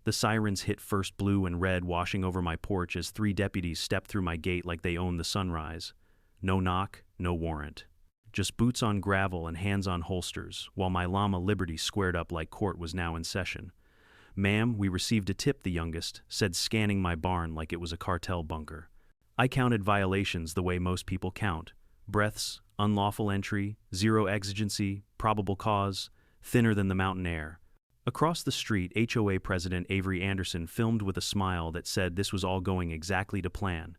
The sirens hit first blue and red, washing over my porch as 3 deputies stepped through my gate like they owned the sunrise. No knock, no warrant. Just boots on gravel and hands on holsters, while my llama Liberty squared up like court was now in session. "Ma'am, we received a tip," the youngest said, scanning my barn like it was a cartel bunker. I counted violations the way most people count. Breaths, unlawful entry, zero exigency, probable cause, thinner than the mountain air. Across the street, HOA President Avery Anderson filmed with a smile that said this was all going exactly to plan.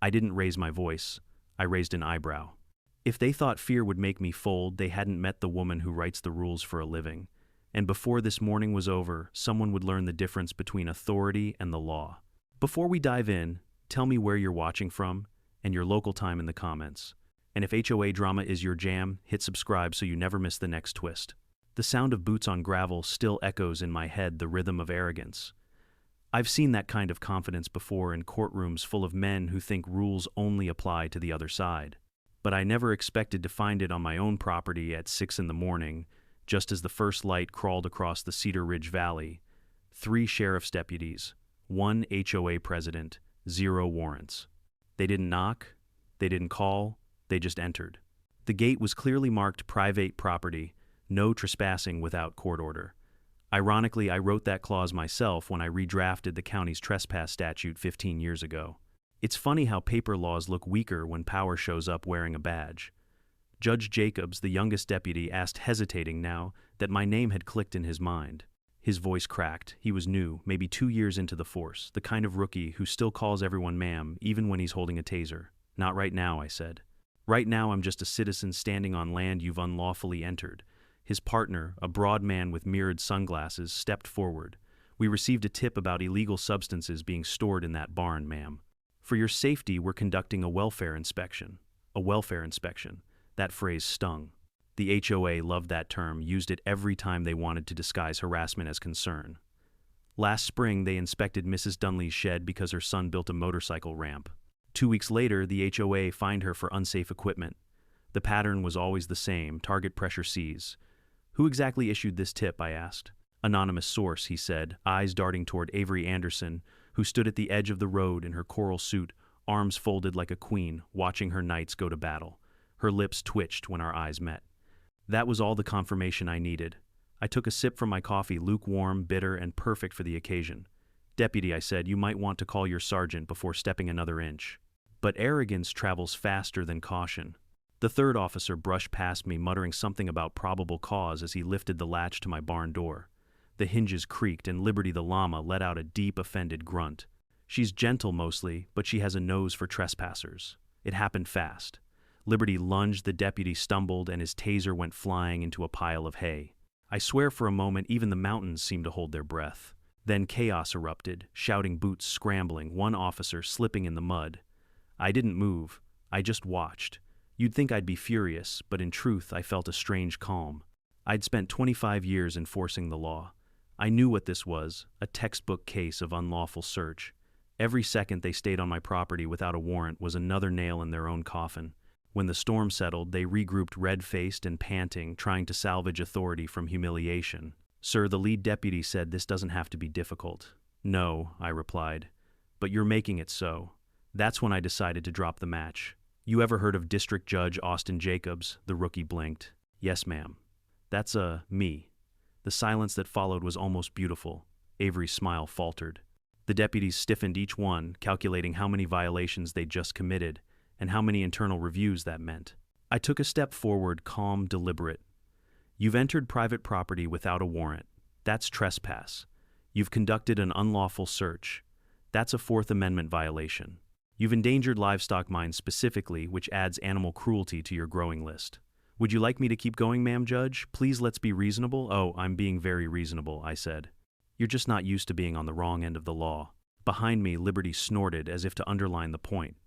I didn't raise my voice. I raised an eyebrow. If they thought fear would make me fold, they hadn't met the woman who writes the rules for a living. And before this morning was over, someone would learn the difference between authority and the law. Before we dive in, tell me where you're watching from and your local time in the comments. And if HOA drama is your jam, hit subscribe so you never miss the next twist. The sound of boots on gravel still echoes in my head, the rhythm of arrogance. I've seen that kind of confidence before in courtrooms full of men who think rules only apply to the other side. But I never expected to find it on my own property at 6 in the morning, just as the first light crawled across the Cedar Ridge Valley. 3 sheriff's deputies, 1 HOA president, 0 warrants. They didn't knock, they didn't call, they just entered. The gate was clearly marked private property, no trespassing without court order. Ironically, I wrote that clause myself when I redrafted the county's trespass statute 15 years ago. It's funny how paper laws look weaker when power shows up wearing a badge. Judge Jacobs, the youngest deputy, asked, hesitating now that my name had clicked in his mind. His voice cracked. He was new, maybe 2 years into the force, the kind of rookie who still calls everyone ma'am, even when he's holding a taser. "Not right now," I said. "Right now I'm just a citizen standing on land you've unlawfully entered." His partner, a broad man with mirrored sunglasses, stepped forward. "We received a tip about illegal substances being stored in that barn, ma'am. For your safety, we're conducting a welfare inspection." A welfare inspection. That phrase stung. The HOA loved that term, used it every time they wanted to disguise harassment as concern. Last spring, they inspected Mrs. Dunley's shed because her son built a motorcycle ramp. 2 weeks later, the HOA fined her for unsafe equipment. The pattern was always the same: target pressure Cs. "Who exactly issued this tip?" I asked. "Anonymous source," he said, eyes darting toward Avery Anderson, who stood at the edge of the road in her coral suit, arms folded like a queen, watching her knights go to battle. Her lips twitched when our eyes met. That was all the confirmation I needed. I took a sip from my coffee, lukewarm, bitter, and perfect for the occasion. "Deputy," I said, "you might want to call your sergeant before stepping another inch." But arrogance travels faster than caution. The third officer brushed past me, muttering something about probable cause as he lifted the latch to my barn door. The hinges creaked, and Liberty the llama let out a deep, offended grunt. She's gentle mostly, but she has a nose for trespassers. It happened fast. Liberty lunged, the deputy stumbled, and his taser went flying into a pile of hay. I swear for a moment even the mountains seemed to hold their breath. Then chaos erupted, shouting, boots scrambling, one officer slipping in the mud. I didn't move. I just watched. You'd think I'd be furious, but in truth I felt a strange calm. I'd spent 25 years enforcing the law. I knew what this was, a textbook case of unlawful search. Every second they stayed on my property without a warrant was another nail in their own coffin. When the storm settled, they regrouped red-faced and panting, trying to salvage authority from humiliation. "Sir," the lead deputy said, "this doesn't have to be difficult." "No," I replied, "but you're making it so." That's when I decided to drop the match. "You ever heard of District Judge Austin Jacobs?" The rookie blinked. "Yes, ma'am." "That's me." The silence that followed was almost beautiful. Avery's smile faltered. The deputies stiffened, each one calculating how many violations they'd just committed and how many internal reviews that meant. I took a step forward, calm, deliberate. "You've entered private property without a warrant. That's trespass. You've conducted an unlawful search. That's a Fourth Amendment violation. You've endangered livestock mines specifically, which adds animal cruelty to your growing list. Would you like me to keep going, ma'am, Judge? Please, let's be reasonable." "Oh, I'm being very reasonable," I said. "You're just not used to being on the wrong end of the law." Behind me, Liberty snorted as if to underline the point.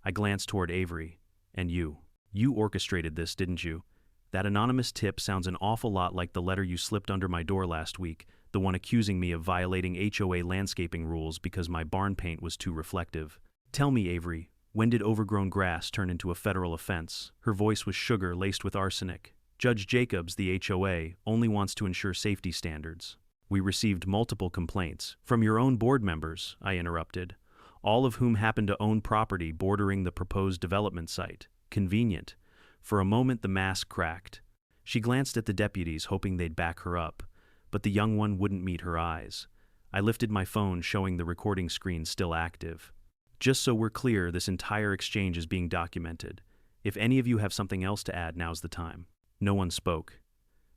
I glanced toward Avery. "And you. You orchestrated this, didn't you? That anonymous tip sounds an awful lot like the letter you slipped under my door last week, the one accusing me of violating HOA landscaping rules because my barn paint was too reflective. Tell me, Avery, when did overgrown grass turn into a federal offense?" Her voice was sugar laced with arsenic. "Judge Jacobs, the HOA, only wants to ensure safety standards." We received multiple complaints. From your own board members, I interrupted, all of whom happen to own property bordering the proposed development site. Convenient. For a moment the mask cracked. She glanced at the deputies, hoping they'd back her up, but the young one wouldn't meet her eyes. I lifted my phone, showing the recording screen still active. Just so we're clear, this entire exchange is being documented. If any of you have something else to add, now's the time. No one spoke.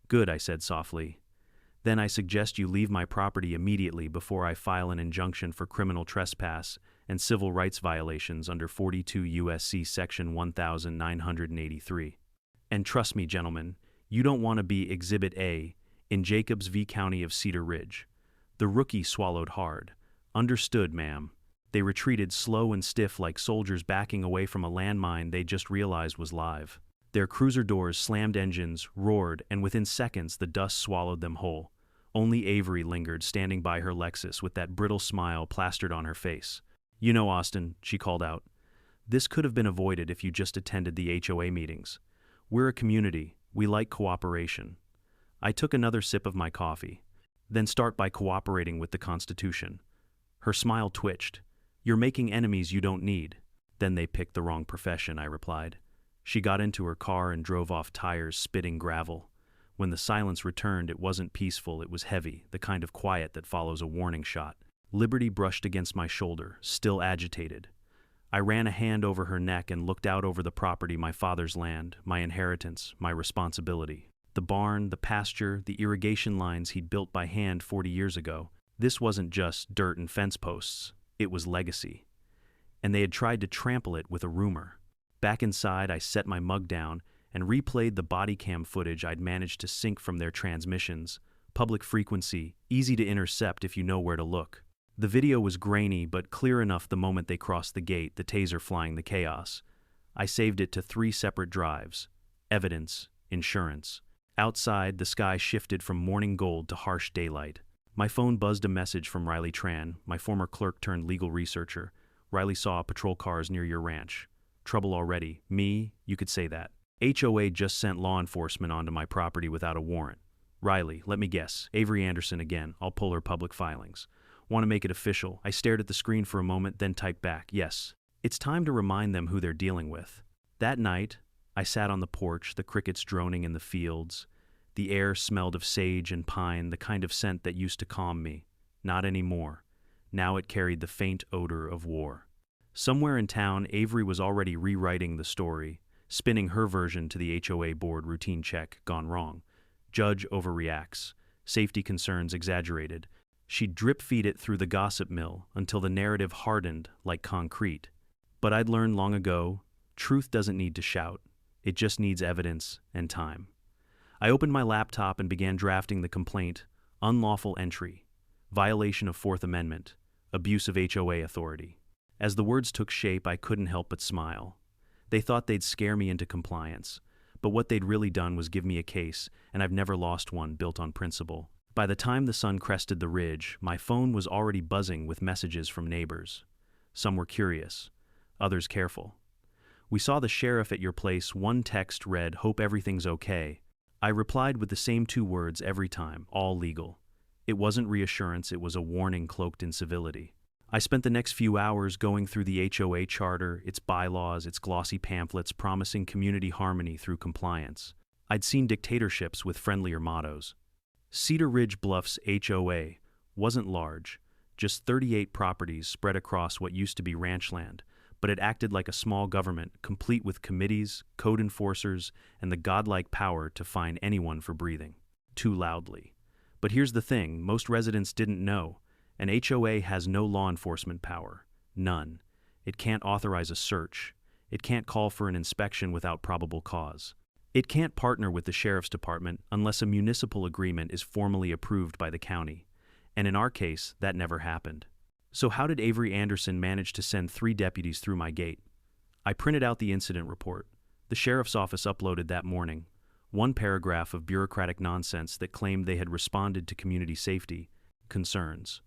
Good, I said softly. Then I suggest you leave my property immediately before I file an injunction for criminal trespass and civil rights violations under 42 U.S.C. Section 1983. And trust me, gentlemen, you don't want to be Exhibit A in Jacobs v. County of Cedar Ridge. The rookie swallowed hard. Understood, ma'am. They retreated slow and stiff like soldiers backing away from a landmine they just realized was live. Their cruiser doors slammed, engines roared, and within seconds the dust swallowed them whole. Only Avery lingered, standing by her Lexus with that brittle smile plastered on her face. You know, Austin, she called out, this could have been avoided if you just attended the HOA meetings. We're a community. We like cooperation. I took another sip of my coffee. Then start by cooperating with the Constitution. Her smile twitched. You're making enemies you don't need. Then they picked the wrong profession, I replied. She got into her car and drove off, tires spitting gravel. When the silence returned, it wasn't peaceful, it was heavy, the kind of quiet that follows a warning shot. Liberty brushed against my shoulder, still agitated. I ran a hand over her neck and looked out over the property, my father's land, my inheritance, my responsibility. The barn, the pasture, the irrigation lines he'd built by hand 40 years ago. This wasn't just dirt and fence posts, it was legacy. And they had tried to trample it with a rumor. Back inside, I set my mug down and replayed the body cam footage I'd managed to sync from their transmissions. Public frequency, easy to intercept if you know where to look. The video was grainy but clear enough the moment they crossed the gate, the taser flying the chaos. I saved it to 3 separate drives. Evidence, insurance. Outside, the sky shifted from morning gold to harsh daylight. My phone buzzed a message from Riley Tran, my former clerk turned legal researcher. Riley saw patrol cars near your ranch. Trouble already. Me, you could say that. HOA just sent law enforcement onto my property without a warrant. Riley, let me guess. Avery Anderson again. I'll pull her public filings. Want to make it official. I stared at the screen for a moment, then typed back, yes. It's time to remind them who they're dealing with. That night, I sat on the porch, the crickets droning in the fields. The air smelled of sage and pine, the kind of scent that used to calm me. Not anymore. Now it carried the faint odor of war. Somewhere in town, Avery was already rewriting the story, spinning her version to the HOA board. Routine check, gone wrong. Judge overreacts. Safety concerns exaggerated. She'd drip-feed it through the gossip mill until the narrative hardened like concrete. But I'd learned long ago, truth doesn't need to shout. It just needs evidence and time. I opened my laptop and began drafting the complaint. Unlawful entry. Violation of Fourth Amendment. Abuse of HOA authority. As the words took shape, I couldn't help but smile. They thought they'd scare me into compliance, but what they'd really done was give me a case, and I've never lost one, built on principle. By the time the sun crested the ridge, my phone was already buzzing with messages from neighbors. Some were curious, others careful. We saw the sheriff at your place. One text read, hope everything's okay. I replied with the same 2 words every time, all legal. It wasn't reassurance, it was a warning cloaked in civility. I spent the next few hours going through the HOA charter, its bylaws, its glossy pamphlets promising community harmony through compliance. I'd seen dictatorships with friendlier mottos. Cedar Ridge Bluffs HOA wasn't large, just 38 properties spread across what used to be ranchland, but it acted like a small government, complete with committees, code enforcers, and the godlike power to fine anyone for breathing too loudly. But here's the thing, most residents didn't know. An HOA has no law enforcement power. None. It can't authorize a search. It can't call for an inspection without probable cause. It can't partner with the sheriff's department unless a municipal agreement is formally approved by the county. And in our case, that never happened. So how did Avery Anderson manage to send 3 deputies through my gate? I printed out the incident report. The sheriff's office uploaded that morning. 1 paragraph of bureaucratic nonsense that claimed they had responded to community safety concerns.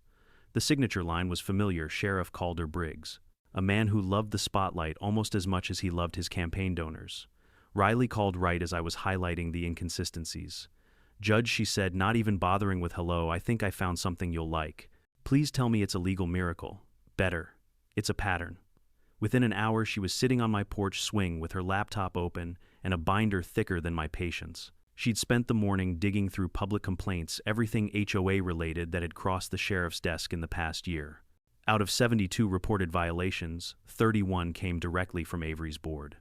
The signature line was familiar, Sheriff Calder Briggs, a man who loved the spotlight almost as much as he loved his campaign donors. Riley called right as I was highlighting the inconsistencies. "Judge," she said, not even bothering with hello, "I think I found something you'll like. Please tell me it's a legal miracle. Better. It's a pattern." Within an hour, she was sitting on my porch swing with her laptop open and a binder thicker than my patience. She'd spent the morning digging through public complaints, everything HOA related that had crossed the sheriff's desk in the past year. Out of 72 reported violations, 31 came directly from Avery's board.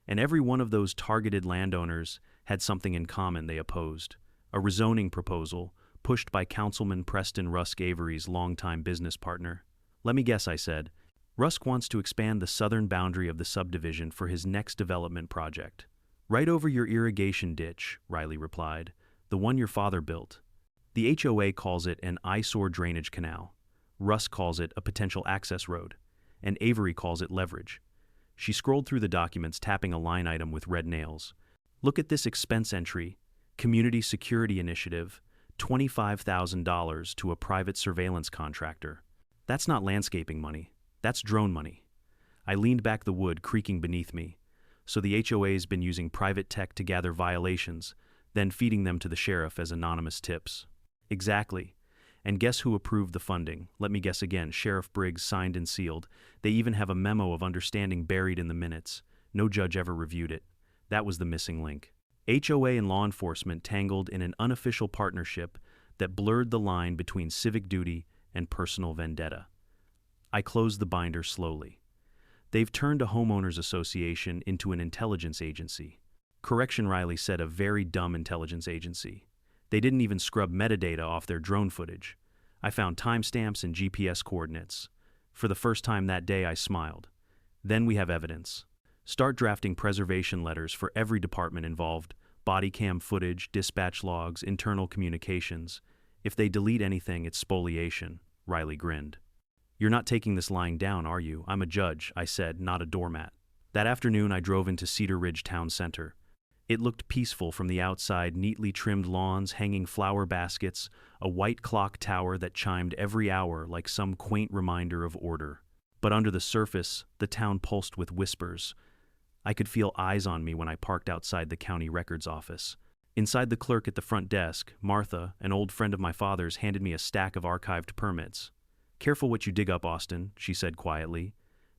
And every one of those targeted landowners had something in common they opposed: a rezoning proposal pushed by Councilman Preston Rusk, Avery's longtime business partner. "Let me guess," I said. "Rusk wants to expand the southern boundary of the subdivision for his next development project." "Right over your irrigation ditch," Riley replied, "the one your father built. The HOA calls it an eyesore drainage canal. Rusk calls it a potential access road, and Avery calls it leverage." She scrolled through the documents, tapping a line item with red nails. "Look at this expense entry: Community Security Initiative, $25,000 to a private surveillance contractor. That's not landscaping money. That's drone money." I leaned back, the wood creaking beneath me. "So the HOA's been using private tech to gather violations, then feeding them to the sheriff as anonymous tips." "Exactly. And guess who approved the funding? Let me guess again. Sheriff Briggs signed and sealed. They even have a memo of understanding buried in the minutes. No judge ever reviewed it. That was the missing link. HOA and law enforcement tangled in an unofficial partnership that blurred the line between civic duty and personal vendetta." I closed the binder slowly. "They've turned a homeowners association into an intelligence agency." "Correction," Riley said, "a very dumb intelligence agency. They didn't even scrub metadata off their drone footage. I found timestamps and GPS coordinates. For the first time that day, I smiled. Then we have evidence. Start drafting preservation letters for every department involved: body cam footage, dispatch logs, internal communications. If they delete anything, it's spoliation." Riley grinned. "You're not taking this lying down, are you?" "I'm a judge," I said, "not a doormat." That afternoon, I drove into Cedar Ridge town center. It looked peaceful from the outside: neatly trimmed lawns, hanging flower baskets, a white clock tower that chimed every hour like some quaint reminder of order. But under the surface, the town pulsed with whispers. I could feel eyes on me when I parked outside the county records office. Inside, the clerk at the front desk, Martha, an old friend of my father's, handed me a stack of archived permits. "Careful what you dig up, Austin," she said quietly.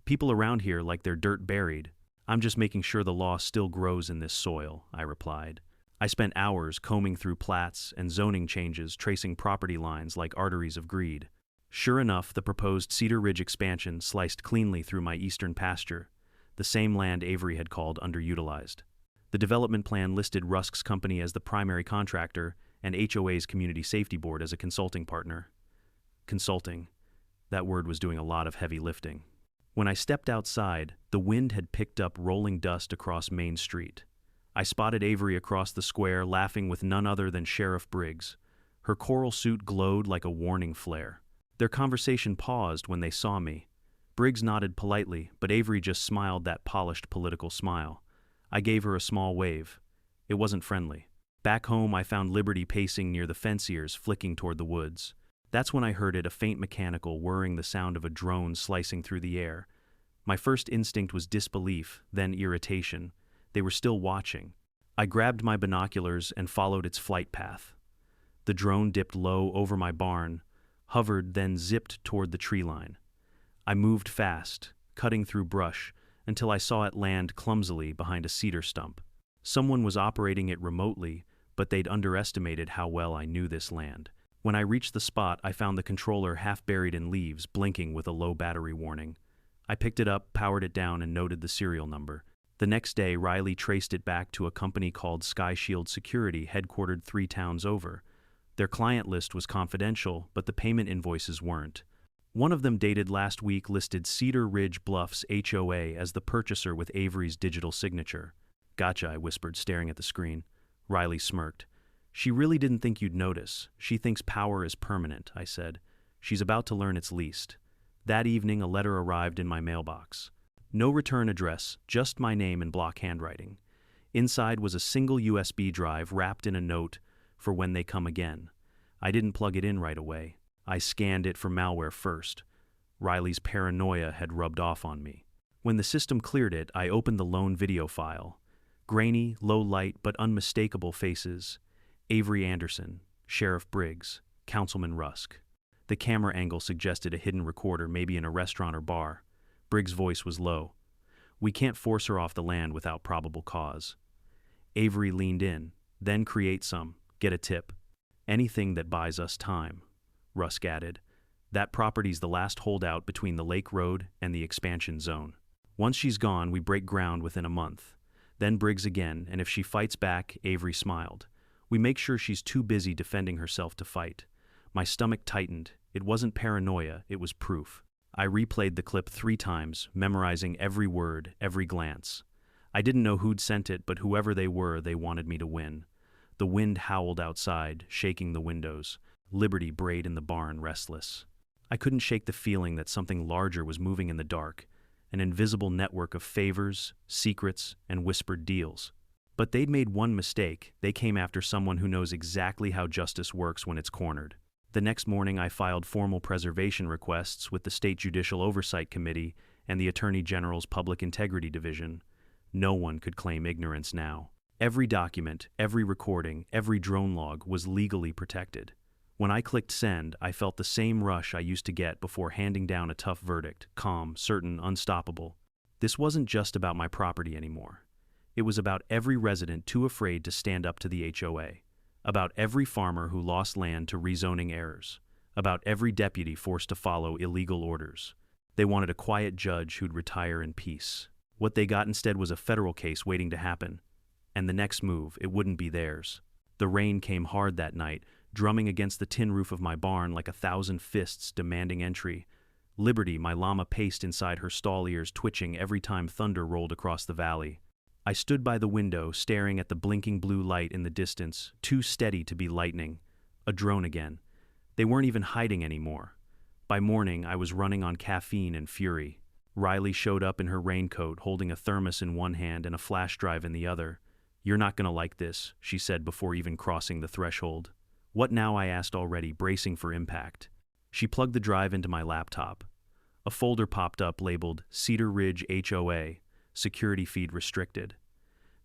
"People around here like their dirt buried." "I'm just making sure the law still grows in this soil," I replied. I spent hours combing through plats and zoning changes, tracing property lines like arteries of greed. Sure enough, the proposed Cedar Ridge expansion sliced cleanly through my eastern pasture, the same land Avery had called underutilized. The development plan listed Rusk's company as the primary contractor and HOA's Community Safety Board as a consulting partner. Consulting. That word was doing a lot of heavy lifting. When I stepped outside, the wind had picked up rolling dust across Main Street. I spotted Avery across the square, laughing with none other than Sheriff Briggs. Her coral suit glowed like a warning flare. Their conversation paused when they saw me. Briggs nodded politely, but Avery just smiled that polished political smile. I gave her a small wave. It wasn't friendly. Back home, I found Liberty pacing near the fence ears, flicking toward the woods. That's when I heard it, a faint mechanical whirring, the sound of a drone slicing through the air. My first instinct was disbelief, then irritation. They were still watching. I grabbed my binoculars and followed its flight path. The drone dipped low over my barn, hovered, then zipped toward the tree line. I moved fast, cutting through brush, until I saw it land clumsily behind a cedar stump. Someone was operating it remotely, but they'd underestimated how well I knew this land. When I reached the spot, I found the controller half buried in leaves, blinking with a low battery warning. I picked it up, powered it down, and noted the serial number. The next day, Riley traced it back to a company called Sky Shield Security, headquartered 3 towns over. Their client list was confidential, but the payment invoices weren't. One of them, dated last week, listed Cedar Ridge Bluffs HOA as the purchaser with Avery's digital signature. "Gotcha," I whispered, staring at the screen. Riley smirked. "She really didn't think you'd notice. She thinks power is permanent," I said. "She's about to learn it's leased." That evening, a letter arrived in my mailbox. No return address, just my name in block handwriting. Inside was a single USB drive wrapped in a note for when they come again. I didn't plug it in right away. I scanned it for malware first. Riley's paranoia had rubbed off on me. When the system cleared it, I opened the lone video file. Grainy, low light, but unmistakable faces. Avery Anderson, Sheriff Briggs, Councilman Rusk. The camera angle suggested a hidden recorder, maybe in a restaurant or bar. Briggs' voice was low. We can't force her off the land without probable cause. Avery leaned in. Then create some. Get a tip. Anything that buys us time, Rusk added. That property's the last holdout between the Lake Road and the expansion zone. Once she's gone, we break ground within a month. Then Briggs again, and if she fights back, Avery smiled. We make sure she's too busy defending herself to fight. My stomach tightened. It wasn't paranoia, it was proof. I replayed the clip 3 times, memorizing every word, every glance. I didn't know who'd sent it, but whoever they were, they wanted me to win. The wind howled outside, shaking the windows. Liberty brayed in the barn, restless. I couldn't shake the feeling that something larger was moving in the dark, an invisible network of favors, secrets, and whispered deals. But they'd made one mistake. They came after someone who knows exactly how justice works when it's cornered. The next morning, I filed formal preservation requests with the State Judicial Oversight Committee and the Attorney General's Public Integrity Division. No one could claim ignorance now. Every document, every recording, every drone log was legally protected. When I clicked send, I felt the same rush I used to get before handing down a tough verdict, calm, certain, unstoppable. This wasn't just about my property anymore. It was about every resident too afraid to stand up to the HOA. About every farmer who lost land to rezoning errors. About every deputy forced to follow illegal orders. They wanted a quiet judge who'd retire in peace. What they got instead was a federal case waiting to happen. And the next move, it wouldn't be theirs. The rain came hard that night, drumming against the tin roof of my barn like 1,000 fists demanding entry. Liberty, my llama, paced inside her stall, ears twitching every time thunder rolled across the valley. I stood by the window, staring at the blinking blue light in the distance, too steady to be lightning. A drone again. They weren't even hiding anymore. By morning, I was running on caffeine and fury. Riley showed up in her raincoat, holding a thermos in one hand and a flash drive in the other. "You're not gonna like this," she said before even crossing the threshold. "What now?" I asked, already bracing for impact. She plugged the drive into my laptop. A folder popped up labeled Cedar Ridge HOA, security feed restricted.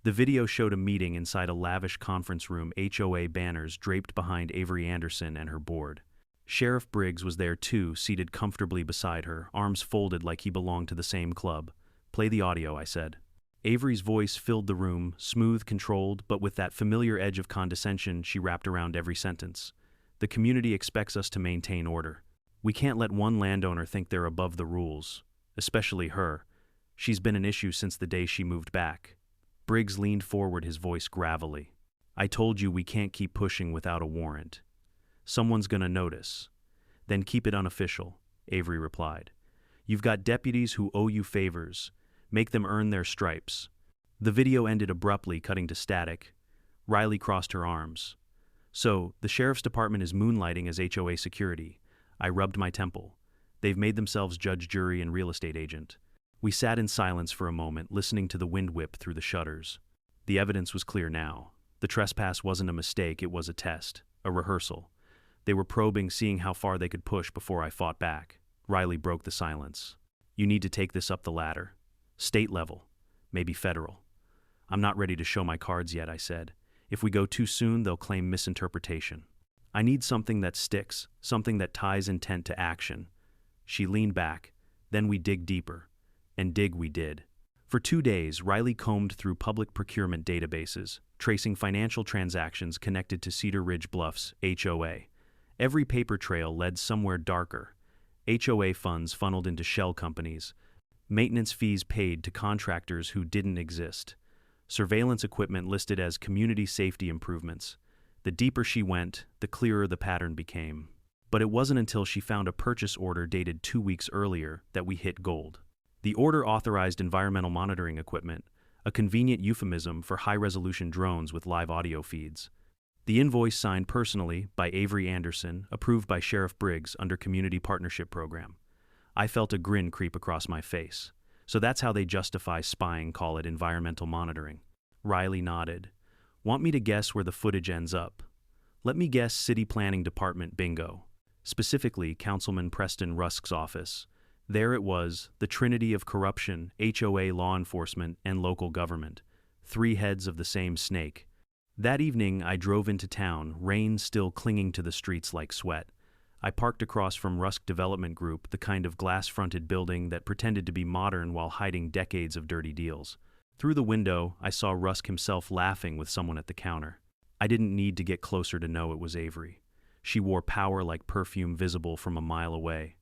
The video showed a meeting inside a lavish conference room, HOA banners draped behind Avery Anderson and her board. Sheriff Briggs was there too, seated comfortably beside her, arms folded like he belonged to the same club. "Play the audio," I said. Avery's voice filled the room, smooth, controlled, but with that familiar edge of condescension she wrapped around every sentence. "The community expects us to maintain order. We can't let one landowner think they're above the rules, especially her. She's been an issue since the day she moved back." Briggs leaned forward, his voice gravelly. "I told you we can't keep pushing without a warrant. Someone's gonna notice." "Then keep it unofficial," Avery replied. "You've got deputies who owe you favors. Make them earn their stripes." The video ended abruptly, cutting to static. Riley crossed her arms. "So, the sheriff's department is moonlighting as HOA security." I rubbed my temple. "They've made themselves judge, jury, and real estate agent." We sat in silence for a moment, listening to the wind whip through the shutters. The evidence was clear now. The trespass wasn't a mistake, it was a test, a rehearsal. They were probing, seeing how far they could push before I fought back. Riley broke the silence. "You need to take this up the ladder. State level, maybe federal." "I'm not ready to show my cards yet," I said. "If we go too soon, they'll claim misinterpretation. I need something that sticks, something that ties intent to action." She leaned back. "Then we dig deeper." And dig we did. For 2 days, Riley combed through public procurement databases, tracing financial transactions connected to Cedar Ridge Bluffs, HOA. Every paper trail led somewhere darker. HOA funds funneled into shell companies. Maintenance fees paid to contractors who didn't exist. Surveillance equipment listed as community safety improvements. The deeper she went, the clearer the pattern became. But it wasn't until she found a purchase order dated 2 weeks earlier that we hit gold. The order authorized environmental monitoring equipment, a convenient euphemism for high-resolution drones with live audio feeds. The invoice signed personally by Avery Anderson, approved by Sheriff Briggs under Community Partnership Program. I felt a grin creep across my face. So that's how they justify spying, call it environmental monitoring. Riley nodded. "Want me to guess where the footage ends up?" "Let me guess, City Planning Department bingo. Specifically, Councilman Preston Rusk's office. There it was, the trinity of corruption, HOA, law enforcement, and local government. 3 heads of the same snake. That evening, I drove into town, rain still clinging to the streets like sweat. I parked across from Rusk Development Group, the kind of glass-fronted building that pretended to be modern while hiding decades of dirty deals. Through the window, I saw Rusk himself laughing with someone at the counter. I didn't need to get closer to know it was Avery. She wore power like perfume visible from a mile away.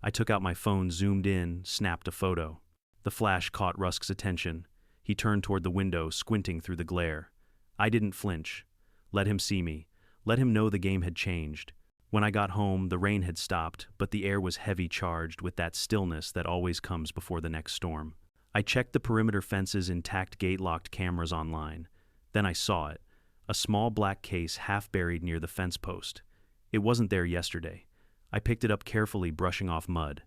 I took out my phone, zoomed in, snapped a photo. The flash caught Rusk's attention. He turned toward the window, squinting through the glare. I didn't flinch. Let him see me. Let him know the game had changed. When I got home, the rain had stopped, but the air was heavy charged with that stillness that always comes before the next storm. I checked the perimeter fence's intact gate-locked cameras online. Then I saw it, a small black case half buried near the fence post. It wasn't there yesterday. I picked it up carefully, brushing off mud.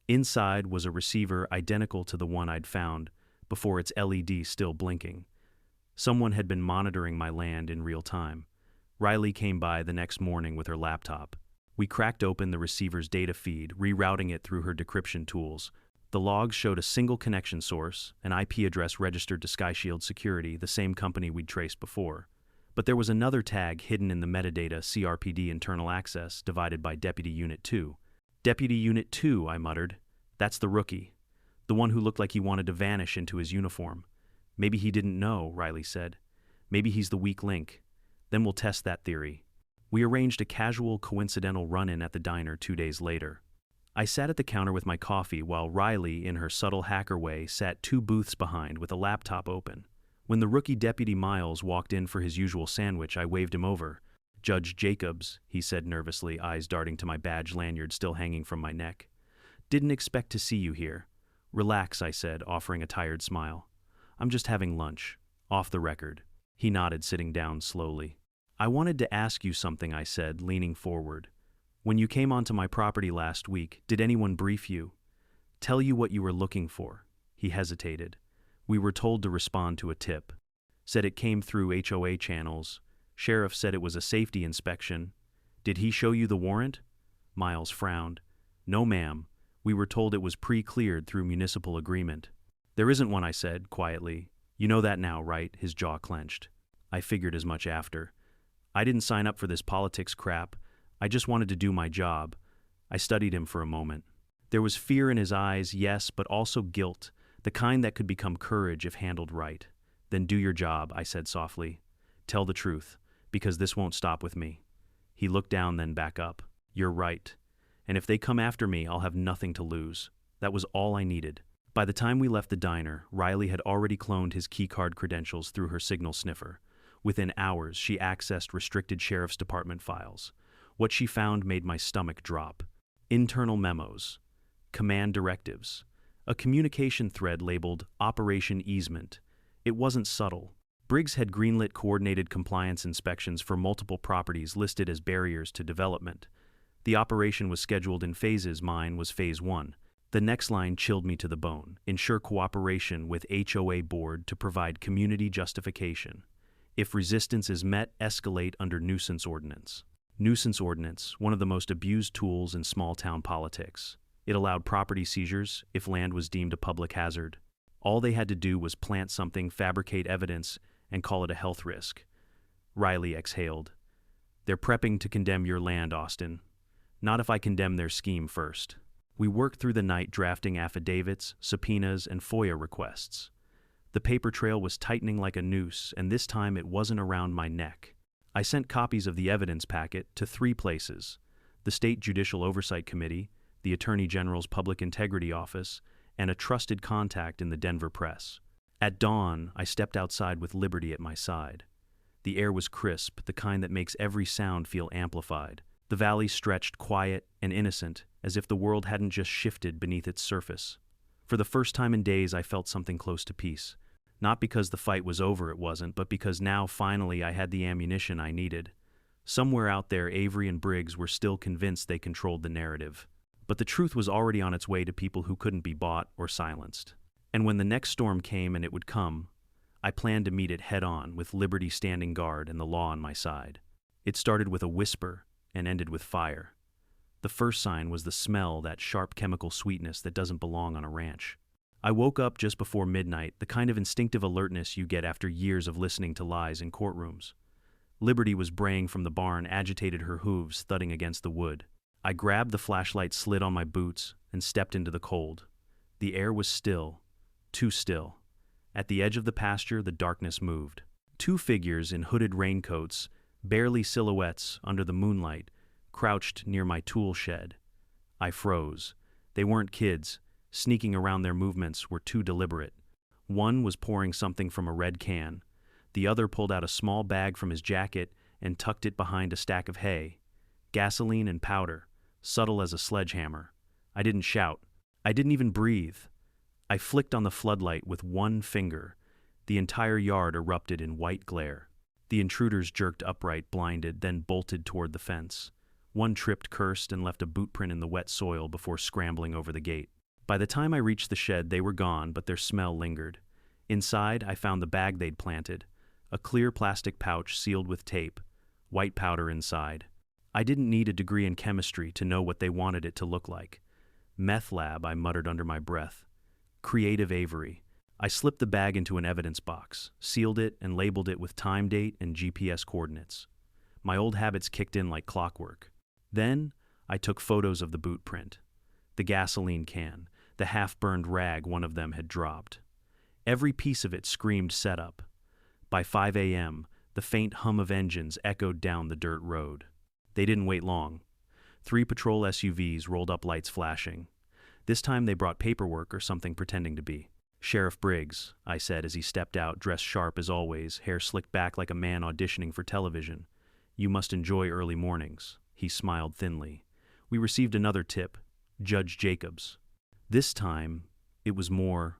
Inside was a receiver identical to the one I'd found, before its LED still blinking. Someone had been monitoring my land in real time. Riley came by the next morning with her laptop. We cracked open the receiver's data feed, rerouting it through her decryption tools. The logs showed a single connection source, an IP address registered to SkyShield Security, the same company we'd traced before. But there was another tag hidden in the metadata, CRPD internal access, divided by Deputy Unit 2. Deputy Unit 2, I muttered. That's the rookie. The one who looked like he wanted to vanish into his uniform. Maybe he didn't know, Riley said. Maybe he's the weak link. Then we'll test that theory. We arranged a casual, coincidental run-in at the diner 2 days later. I sat at the counter with my coffee while Riley, in her subtle hacker way, sat 2 booths behind with a laptop open. When the rookie Deputy Miles walked in for his usual sandwich, I waved him over. "Judge Jacobs," he said nervously, eyes darting to my badge lanyard still hanging from my neck. "Didn't expect to see you here." "Relax," I said, offering a tired smile. "I'm just having lunch. Off the record." He nodded, sitting down slowly. "I wanted to ask you something," I said, leaning forward. "When you came onto my property last week, did anyone brief you? Tell you what you were looking for?" He hesitated. "We were told to respond to a tip. Said it came through HOA channels. Sheriff said it was a safety inspection. Did he show you the warrant?" Miles frowned. "No, ma'am. We were told it was pre-cleared through municipal agreement." "There isn't one," I said, quietly. "You know that now, right?" His jaw clenched. I figured as much after. I didn't sign up for this politics crap. I just wanted to do my job. I studied him for a moment. There was fear in his eyes, yes, but also guilt, the kind that could become courage if handled right. "Then do your job," I said softly. "Tell the truth, because this won't stop with me." He looked down, then back up. "You're right. And if they come after me, I'll have nothing to lose." That was all I needed. By the time we left the diner, Riley had already cloned his keycard credentials through her signal sniffer. Within hours, she accessed restricted Sheriff's Department files. What she found made my stomach drop. Internal memos, command directives, a communication thread labeled Operation Easement. It wasn't subtle. Briggs had greenlit coordinated compliance inspections for multiple properties listed as barriers to development. The operation was scheduled in phases. Mine was Phase 1. The next line chilled me to the bone. Ensure cooperation with HOA board to provide community justification. If resistance is met, escalate under nuisance ordinance. Nuisance ordinance, one of the most abused tools in small-town politics. It allowed property seizures if land was deemed a public hazard. All they had to do was plant something, fabricate evidence, and call it a health risk. Riley exhaled. "They're prepping to condemn your land, Austin. Not if I condemn their scheme first." We worked through the night drafting affidavits, subpoenas, and FOIA requests. The paper trail was tightening like a noose, and this time it wasn't around my neck. I sent copies of the evidence packet to 3 places: the State Judicial Oversight Committee, the Attorney General's Public Integrity Office, and a trusted contact in the Denver press. At dawn, I stepped outside with Liberty at my side. The air was crisp, the kind that makes every sound feel amplified. The valley stretched quiet and innocent, as if the world hadn't just shifted beneath its surface. For the first time in days, I felt something close to peace. Not because the fight was over, it wasn't, but because now, finally, I had the ammunition I needed. Somewhere out there, Avery and Briggs were still convinced they controlled the narrative. But the truth was already on its way to people who couldn't be bought or silenced. And when the next storm came, and it would come, I planned to meet it head-on, with Liberty standing guard and the law on my side. It started with a whisper and ended with fire. The first sign was the smell, that sharp chemical sweetness that doesn't belong on a ranch. I woke up just before midnight, the kind of instinctive alertness you get after years of listening to lies in courtrooms. Liberty was braying from the barn, agitated, her hooves thudding against the wood. I grabbed the flashlight, slid on my boots, and stepped into the cold. The air was still, too still. At the edge of the pasture, the darkness moved. Two figures in hooded raincoats, barely silhouettes under the moonlight, crouched near my tool shed. I froze. They weren't kids. Sneaking around, their movements were too deliberate. One was pouring something from a red can. The other pulled out a small bag from his jacket and tucked it behind a stack of hay. Gasoline and powder, subtle as a sledgehammer. I didn't shout. I didn't even breathe. I flicked on the floodlight with one finger. The entire yard erupted in white glare. The intruders jerked upright, blinded, then bolted toward the fence. One tripped, cursed, and left a boot print in the wet soil before scrambling over the gate. By the time I reached the shed, they were gone, but their smell lingered. Inside, I found the bag they'd planted, a clear plastic pouch sealed with tape, white powder inside. I didn't need a degree in chemistry to know what they wanted it to look like. Meth lab, I muttered under my breath. Creative Avery. I slipped the bag into an evidence box, sealed it, and labeled it with time, date, and GPS coordinates. My old habits kicked in like clockwork. Then, I took photos of the boot print, the gasoline can, the half-burned rag one of them had dropped. Every piece of it screamed setup. By 5 a.m., the faint hum of engines echoed down the dirt road. They didn't wait long. 3 patrol SUVs rolled up, lights flashing. This time they brought paperwork or something pretending to be. "Sheriff Briggs," I said as he stepped out, dressed sharp as always, hair slicked back like a man auditioning for television. "You must enjoy early mornings." He smiled thinly. "We received another tip, Judge Jacobs." This time, it was more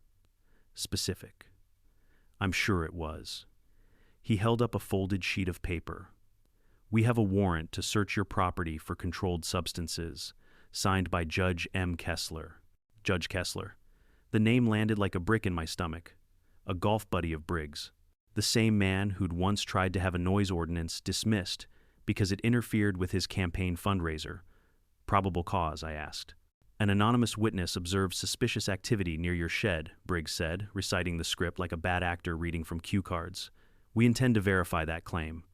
specific. I'm sure it was. He held up a folded sheet of paper. "We have a warrant to search your property for controlled substances, signed by Judge M. Kessler." Judge Kessler. The name landed like a brick in my stomach. A golf buddy of Briggs. The same man who'd once tried to have a noise ordinance dismissed because it interfered with his campaign fundraiser. "Probable cause?" I asked. "An anonymous witness observed suspicious activity near your shed," Briggs said, reciting the script like a bad actor reading from cue cards. "We intend to verify that claim."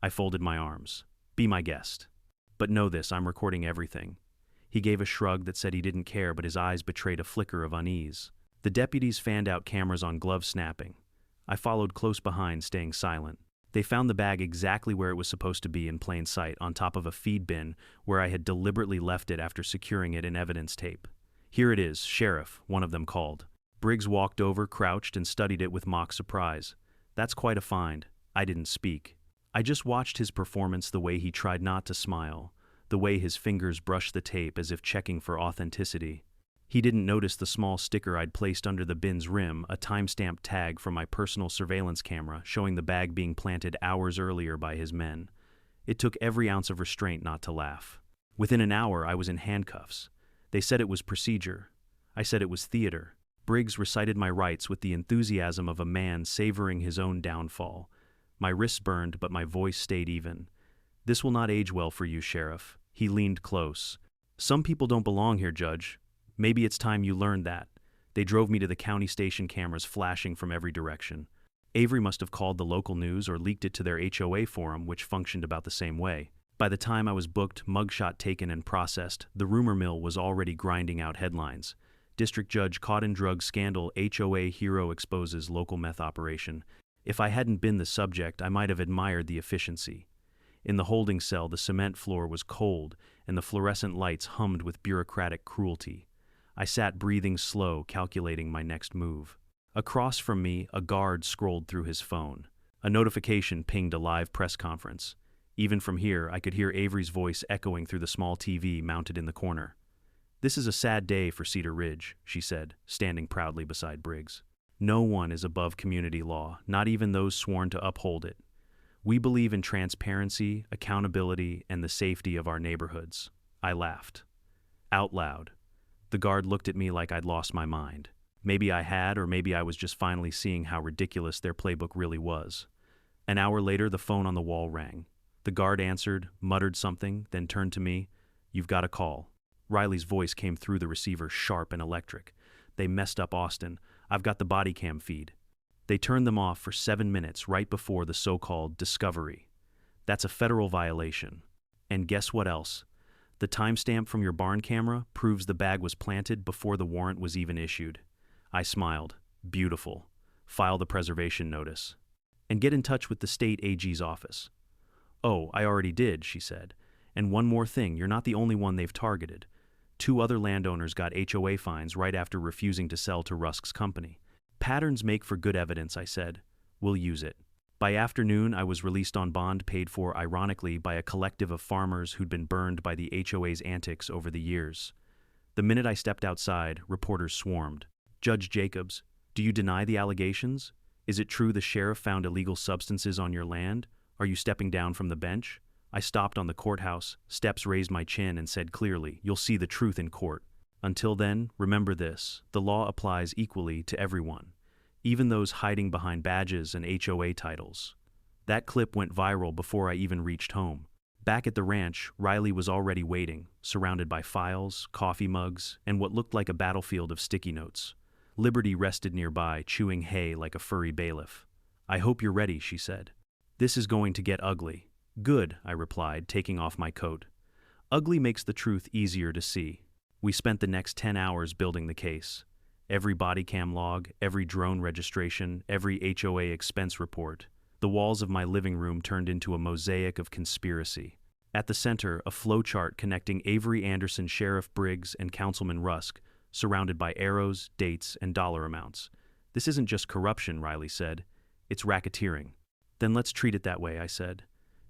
I folded my arms. "Be my guest. But know this, I'm recording everything." He gave a shrug that said he didn't care, but his eyes betrayed a flicker of unease. The deputies fanned out, cameras on, gloves snapping. I followed close behind, staying silent. They found the bag exactly where it was supposed to be, in plain sight, on top of a feed bin where I had deliberately left it after securing it in evidence tape. "Here it is, Sheriff," one of them called. Briggs walked over, crouched, and studied it with mock surprise. "That's quite a find." I didn't speak. I just watched his performance, the way he tried not to smile, the way his fingers brushed the tape as if checking for authenticity. He didn't notice the small sticker I'd placed under the bin's rim, a time-stamped tag from my personal surveillance camera showing the bag being planted hours earlier by his men. It took every ounce of restraint not to laugh. Within an hour, I was in handcuffs. They said it was procedure. I said it was theater. Briggs recited my rights with the enthusiasm of a man savoring his own downfall. My wrists burned, but my voice stayed even. "This will not age well for you, Sheriff." He leaned close. "Some people don't belong here, Judge. Maybe it's time you learned that." They drove me to the county station, cameras flashing from every direction. Avery must have called the local news or leaked it to their HOA forum, which functioned about the same way. By the time I was booked, mugshot taken, and processed, the rumor mill was already grinding out headlines. "District Judge caught in drug scandal, HOA hero exposes local meth operation." If I hadn't been the subject, I might have admired the efficiency. In the holding cell, the cement floor was cold, and the fluorescent lights hummed with bureaucratic cruelty. I sat breathing slow, calculating my next move. Across from me, a guard scrolled through his phone. A notification pinged a live press conference. Even from here, I could hear Avery's voice echoing through the small TV mounted in the corner. "This is a sad day for Cedar Ridge," she said, standing proudly beside Briggs. "No one is above community law, not even those sworn to uphold it. We believe in transparency, accountability, and the safety of our neighborhoods." I laughed. Out loud. The guard looked at me like I'd lost my mind. Maybe I had, or maybe I was just finally seeing how ridiculous their playbook really was. An hour later, the phone on the wall rang. The guard answered, muttered something, then turned to me. "You've got a call." Riley's voice came through the receiver, sharp and electric. "They messed up Austin. I've got the body cam feed." They turned them off for 7 minutes right before the so-called discovery. That's a federal violation. And guess what else? The timestamp from your barn camera proves the bag was planted before the warrant was even issued. I smiled. Beautiful. File the preservation notice. And get in touch with the state AG's office. Oh, I already did, she said. And one more thing, you're not the only one they've targeted. 2 other landowners got HOA fines right after refusing to sell to Rusk's company. Patterns make for good evidence, I said. We'll use it. By afternoon, I was released on bond paid for, ironically, by a collective of farmers who'd been burned by the HOA's antics over the years. The minute I stepped outside, reporters swarmed. Judge Jacobs, do you deny the allegations? Is it true the sheriff found illegal substances on your land? Are you stepping down from the bench? I stopped on the courthouse, steps raised my chin, and said clearly, you'll see the truth in court. Until then, remember this, the law applies equally to everyone, even those hiding behind badges and HOA titles. That clip went viral before I even reached home. Back at the ranch, Riley was already waiting, surrounded by files, coffee mugs, and what looked like a battlefield of sticky notes. Liberty rested nearby, chewing hay like a furry bailiff. I hope you're ready, she said. This is going to get ugly. Good, I replied, taking off my coat. Ugly makes the truth easier to see. We spent the next 10 hours building the case. Every body cam log, every drone registration, every HOA expense report. The walls of my living room turned into a mosaic of conspiracy. At the center, a flowchart connecting Avery Anderson, Sheriff Briggs, and Councilman Rusk, surrounded by arrows, dates, and dollar amounts. This isn't just corruption, Riley said. It's racketeering. Then let's treat it that way, I said.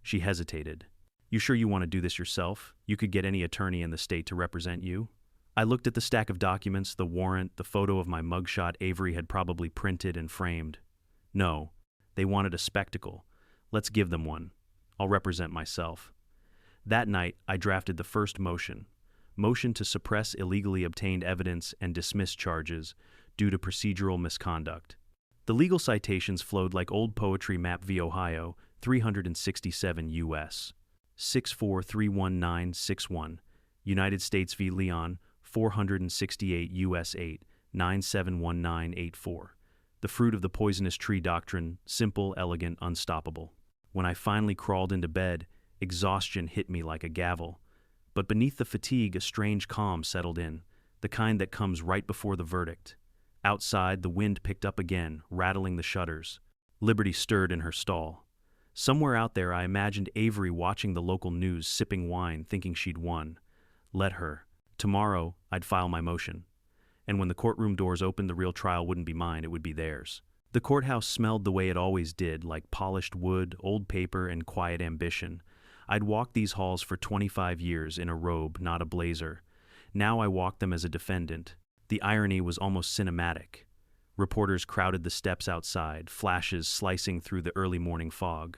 She hesitated. You sure you want to do this yourself? You could get any attorney in the state to represent you. I looked at the stack of documents, the warrant, the photo of my mugshot Avery had probably printed and framed. No, they wanted a spectacle. Let's give them one. I'll represent myself. That night, I drafted the first motion to suppress illegally obtained evidence and dismiss charges due to procedural misconduct. The legal citations flowed like old poetry. Map v. Ohio, 367 U.S. 6431961. United States v. Leon, 468 U.S. 8, 971984. The fruit of the poisonous tree doctrine, simple, elegant, unstoppable. When I finally crawled into bed, exhaustion hit me like a gavel. But beneath the fatigue, a strange calm settled in, the kind that comes right before the verdict. Outside, the wind picked up again, rattling the shutters. Liberty stirred in her stall. Somewhere out there, I imagined Avery watching the local news, sipping wine, thinking she'd won. Let her. Tomorrow, I'd file my motion. And when the courtroom doors opened, the real trial wouldn't be mine, it would be theirs. The courthouse smelled the way it always did, like polished wood, old paper, and quiet ambition. I'd walked these halls for 25 years in a robe, not a blazer. Now I walked them as a defendant. The irony was almost cinematic. Reporters crowded the steps outside, flashes slicing through the early morning fog.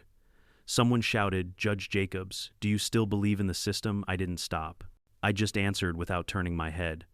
Someone shouted, "Judge Jacobs, do you still believe in the system?" I didn't stop. I just answered without turning my head.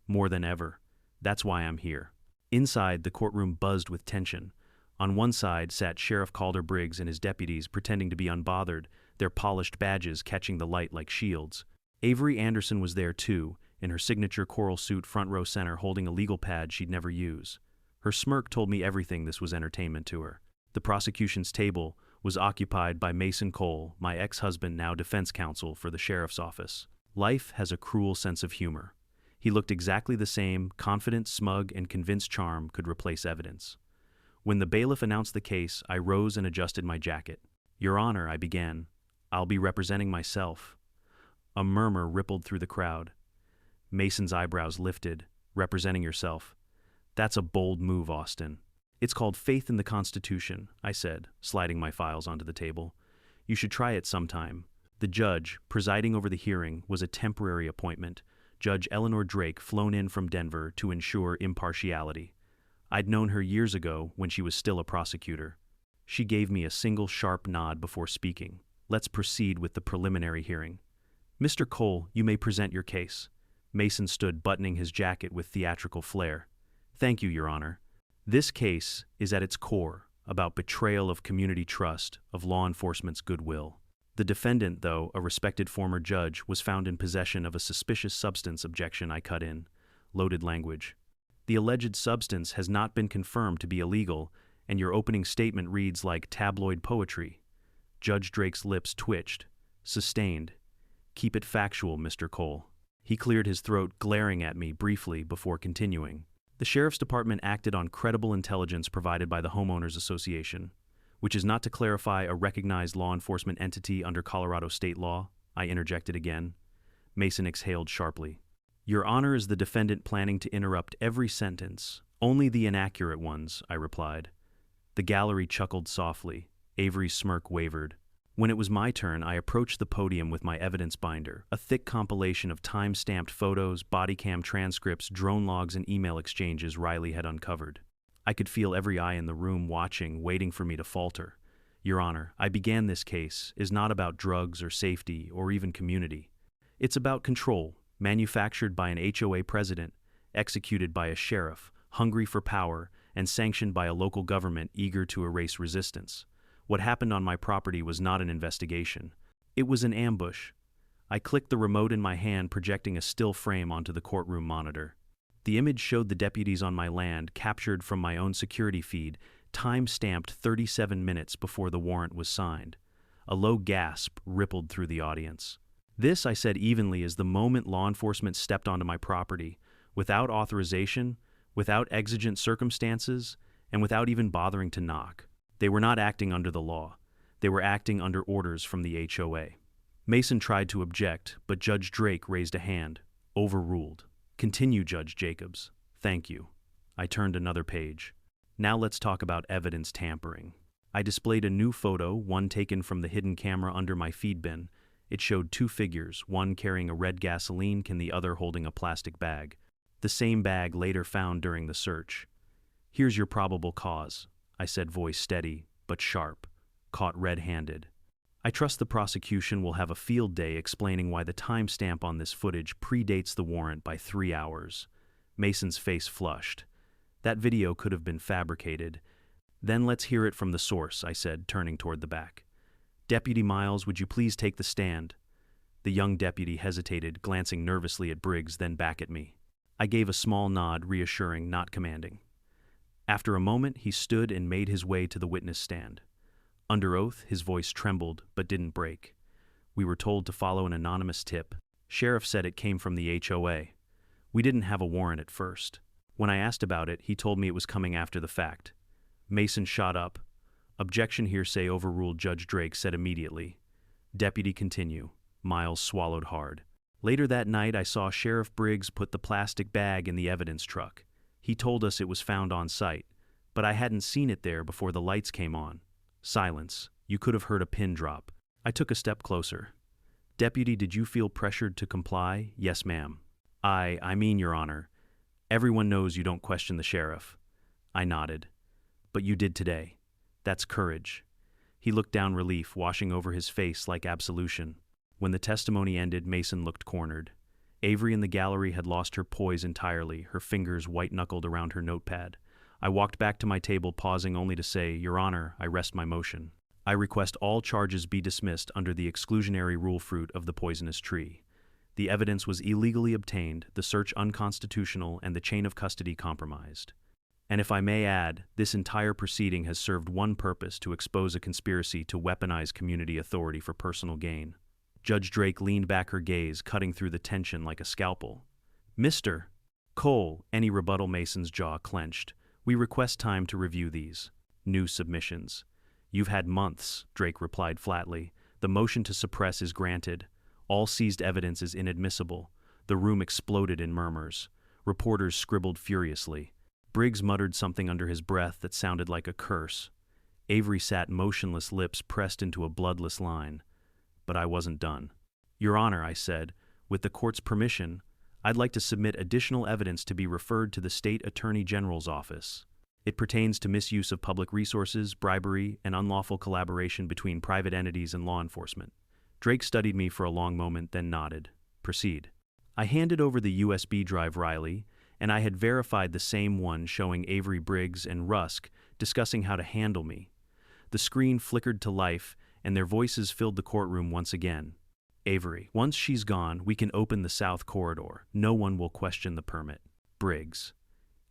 More than ever. That's why I'm here. Inside, the courtroom buzzed with tension. On one side sat Sheriff Calder Briggs and his deputies, pretending to be unbothered, their polished badges catching the light like shields. Avery Anderson was there too, in her signature coral suit, front row center, holding a legal pad she'd never use. Her smirk told me everything. This was entertainment to her. The prosecution's table was occupied by Mason Cole, my ex-husband, now defense counsel for the sheriff's office. Life has a cruel sense of humor. He looked exactly the same, confident, smug, and convinced charm could replace evidence. When the bailiff announced the case, I rose and adjusted my jacket. "Your Honor," I began, "I'll be representing myself." A murmur rippled through the crowd. Mason's eyebrows lifted. "Representing yourself. That's a bold move, Austin." "It's called faith in the Constitution," I said, sliding my files onto the table. "You should try it sometime." The judge, presiding over the hearing, was a temporary appointment, Judge Eleanor Drake, flown in from Denver to ensure impartiality. I'd known her years ago when she was still a prosecutor. She gave me a single sharp nod before speaking. "Let's proceed with the preliminary hearing. Mr. Cole, you may present your case." Mason stood, buttoning his jacket with theatrical flair. "Thank you, Your Honor. This case is at its core about betrayal of community trust, of law enforcement's goodwill. The defendant, though a respected former judge, was found in possession of a suspicious substance. Objection, I cut in. Loaded language. The alleged substance has not been confirmed to be illegal, and your opening statement reads like tabloid poetry. Judge Drake's lips twitched. Sustained. Keep it factual, Mr. Cole. He cleared his throat, glaring at me briefly before continuing. The Sheriff's Department acted on credible intelligence provided by the Homeowners Association, which is not to clarify a recognized law enforcement entity under Colorado state law, I interjected again. Mason exhaled sharply. Your Honor is the defendant planning to interrupt every sentence, only the inaccurate ones, I replied. The gallery chuckled softly. Avery's smirk wavered. When it was my turn, I approached the podium with my evidence binder, a thick compilation of time-stamped photos, body cam transcripts, drone logs, and email exchanges Riley had uncovered. I could feel every eye in the room watching, waiting for me to falter. Your Honor, I began this case is not about drugs or safety or even community. It's about control, manufactured by an HOA president, executed by a sheriff, hungry for power, and sanctioned by a local government eager to erase resistance. What happened on my property was not an investigation. It was an ambush. I clicked the remote in my hand, projecting a still frame onto the courtroom monitor. The image showed the deputies on my land, captured from my own security feed, time-stamped 37 minutes before the warrant was signed. A low gasp rippled through the audience. This, I said evenly, is the moment law enforcement stepped onto my property, without authorization, without exigent circumstances, and without even bothering to knock. They were not acting under the law. They were acting under orders from the HOA. Mason tried to object, but Judge Drake raised a hand. Overruled. Continue, Judge Jacobs. Thank you. I turned another page. Now let's talk about evidence tampering. I displayed a new photo, one taken from the hidden camera under my feed bin. It showed two figures, one carrying a red gasoline can, the other holding a plastic bag. The same bag later found during the search. Here's your probable cause, I said, voice steady but sharp, caught red-handed. I trust the prosecution will have a field day explaining why the timestamp on this footage predates the warrant by 3 hours. Mason's face flushed. That video could have been fabricated. Then let's hear it from the source, I said, turning toward the back. Deputy Miles, would you please take the stand? The young deputy hesitated, glancing nervously at Briggs, then back at me. I gave a small nod, reassuring, not commanding. After a moment, he stood and made his way to the witness stand. Under oath, his voice trembled, but didn't break. We were told to follow an anonymous tip. Sheriff said it came from the HOA. We didn't have a warrant at first. When I asked about it, he told me it was coming after the fact. Mason shot up. Objection, hearsay overruled, Judge Drake said immediately. Deputy, continue. Miles swallowed hard. Later that night, I saw Sheriff Briggs put the plastic bag in the evidence truck. He told us it was found on site, but I hadn't seen it there before the lights came on. Silence. You could have heard a pin drop. I took a step closer. Deputy, did you feel pressured to comply? Yes, ma'am. I mean, Your Honor, everyone knows you don't question the sheriff. I nodded. But you did today. That's courage. He looked down, relief washing over his face like absolution. When the testimony ended, Mason looked cornered. Avery in the gallery had lost her poise entirely, her fingers white-knuckled around her notepad. I walked back to my table, pausing only to say, Your Honor, I rest my motion. I request all charges be dismissed under the exclusionary rule fruit of the poisonous tree. The evidence was illegally obtained, the search unconstitutional, and the chain of custody compromised. And if I may add, this entire proceeding has served one purpose: to expose a conspiracy to weaponize community authority for personal gain. Judge Drake leaned back, her gaze cutting through the tension like a scalpel. Mr. Cole, any rebuttal? Mason's jaw clenched. We request time to review these new submissions. You've had months, Drake replied flatly. The motion to suppress is granted. All seized evidence is inadmissible. The room exploded in murmurs. Reporters scribbled furiously. Briggs muttered something under his breath that sounded like a curse. Avery sat motionless, lips pressed into a bloodless line. But I wasn't done. Your Honor, I said, with the court's permission, I'd like to submit additional evidence to be referred to the State Attorney General's office. It pertains to misuse of public resources, bribery, and unlawful collaboration between private entities and law enforcement. Drake studied me for a long moment, then nodded. Proceed. I handed over the USB drive, Riley, and I had verified the same one showing Avery Briggs and Rusk discussing how to handle me. The screen flickered to life, and their voices filled the courtroom once again. Avery, once she's gone, we can open the south corridor. No one will question the permit. Briggs,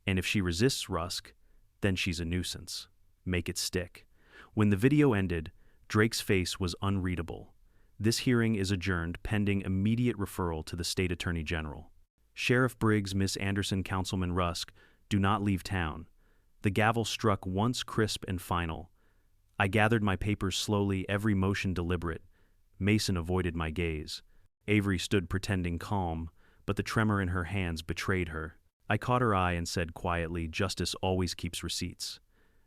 and if she resists, Rusk, then she's a nuisance. Make it stick. When the video ended, Drake's face was unreadable. This hearing is adjourned pending immediate referral to the state attorney general. Sheriff Briggs, Miss Anderson, Councilman Rusk, do not leave town. The gavel struck once crisp and final. I gathered my papers slowly, every motion deliberate. Mason avoided my gaze. Avery stood pretending calm, but the tremor in her hands betrayed her. I caught her eye and said quietly, "Justice always keeps receipts."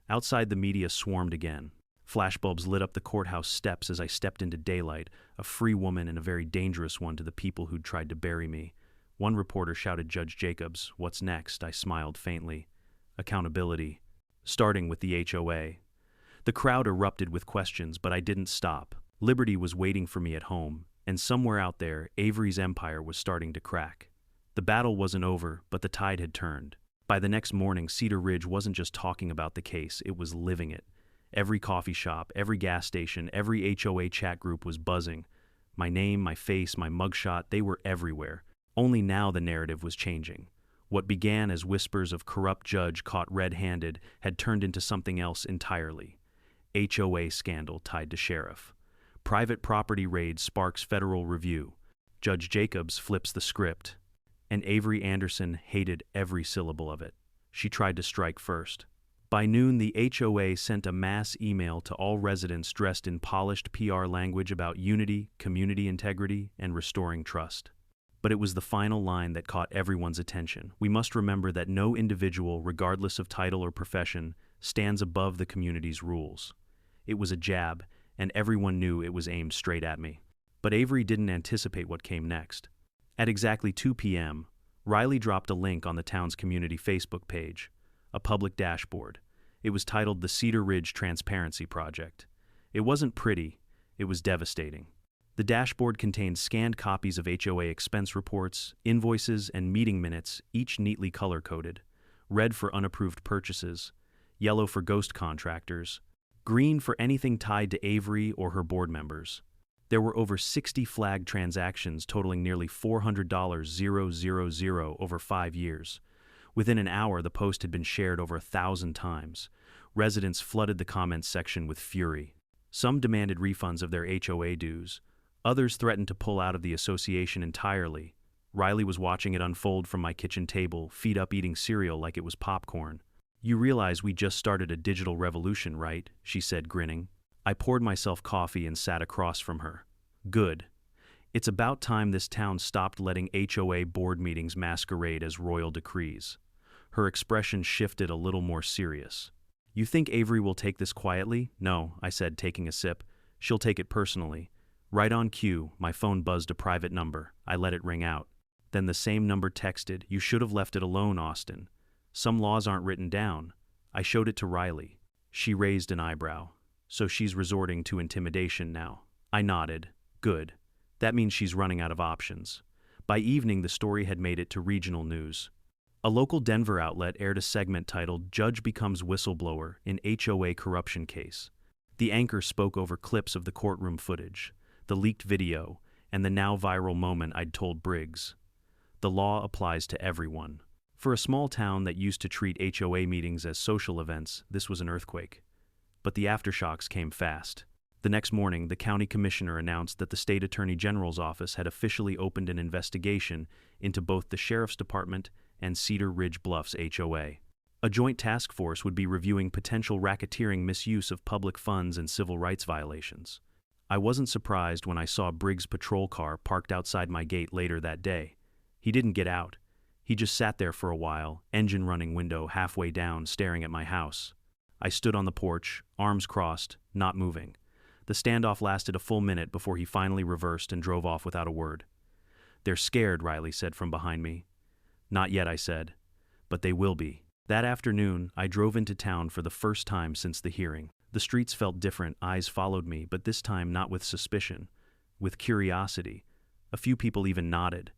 Outside, the media swarmed again. Flashbulbs lit up the courthouse steps as I stepped into daylight, a free woman and a very dangerous one to the people who'd tried to bury me. One reporter shouted, "Judge Jacobs, what's next?" I smiled faintly. "Accountability. Starting with the HOA." The crowd erupted with questions, but I didn't stop. Liberty was waiting for me at home, and somewhere out there, Avery's empire was starting to crack. The battle wasn't over, but the tide had turned. By the next morning, Cedar Ridge wasn't just talking about the case, it was living it. Every coffee shop, every gas station, every HOA chat group was buzzing. My name, my face, my mugshot, they were everywhere. Only now the narrative was changing. What began as whispers of corrupt judge caught red-handed had turned into something else entirely. HOA scandal tied to sheriff. Private property raid sparks federal review. Judge Jacobs flips the script. And Avery Anderson hated every syllable of it. She tried to strike first. By noon, the HOA sent a mass email to all residents dressed in polished PR language about unity, community integrity, and restoring trust. But it was the final line that caught everyone's attention. We must remember that no individual, regardless of title or profession, stands above the community's rules. It was a jab, and everyone knew it was aimed straight at me. But Avery didn't anticipate what came next. At exactly 2 p.m., Riley dropped a link on the town's community Facebook page, a public dashboard. It was titled the Cedar Ridge Transparency Project. It wasn't pretty, it was devastating. The dashboard contained scanned copies of HOA expense reports, invoices, and meeting minutes, each neatly color-coded. Red for unapproved purchases, yellow for ghost contractors, green for anything tied to Avery or her board members. There were over 60 flagged transactions totaling nearly $400,000 over 5 years. Within an hour, the post had been shared over 1,000 times. Residents flooded the comments section with fury. Some demanded refunds of their HOA dues. Others threatened to pull out of the association entirely. Riley was watching it unfold from my kitchen table, feet up eating cereal like it was popcorn. "You realize we just started a digital revolution, right?" she said, grinning. I poured myself coffee and sat across from her. "Good. It's about time this town stopped letting HOA board meetings masquerade as royal decrees." Her expression shifted a little more serious. "You think Avery will take this quietly?" "No," I said, taking a sip. "She'll take it personally." Right on cue, my phone buzzed a private number. I let it ring out. Then the same number texted, "You should have left it alone, Austin. Some laws aren't written down." I showed it to Riley. She raised an eyebrow. "So she's resorting to intimidation now." I nodded. "Good. That means she's running out of options." By evening, the story had made it to regional news. A local Denver outlet aired a segment titled "Judge Becomes Whistleblower in HOA Corruption Case." The anchor spoke over clips of the courtroom footage, the leaked video, and the now viral moment I'd told Briggs. The law applies to everyone. For a small town that used to treat HOA meetings as social events, this was an earthquake. But the aftershocks came fast. The next morning, the county commissioner announced that the state attorney general's office had officially opened an investigation into both the sheriff's department and Cedar Ridge Bluffs HOA. A joint task force would be reviewing potential racketeering, misuse of public funds, and civil rights violations. I wasn't surprised when I saw Briggs' patrol car parked outside my gate later that day. He didn't get out. He just sat there for a while, engine running, window halfway down, staring at my house. I stood on the porch, arms crossed, not moving. The standoff lasted a full minute before he finally reversed and drove off without a word. "They're scared," Riley said from behind me. "Not yet," I said. "But they will be." That afternoon, I drove into town for the first time since the hearing. The streets felt different, eyes followed me, but this time not with suspicion, with curiosity. A few people even nodded.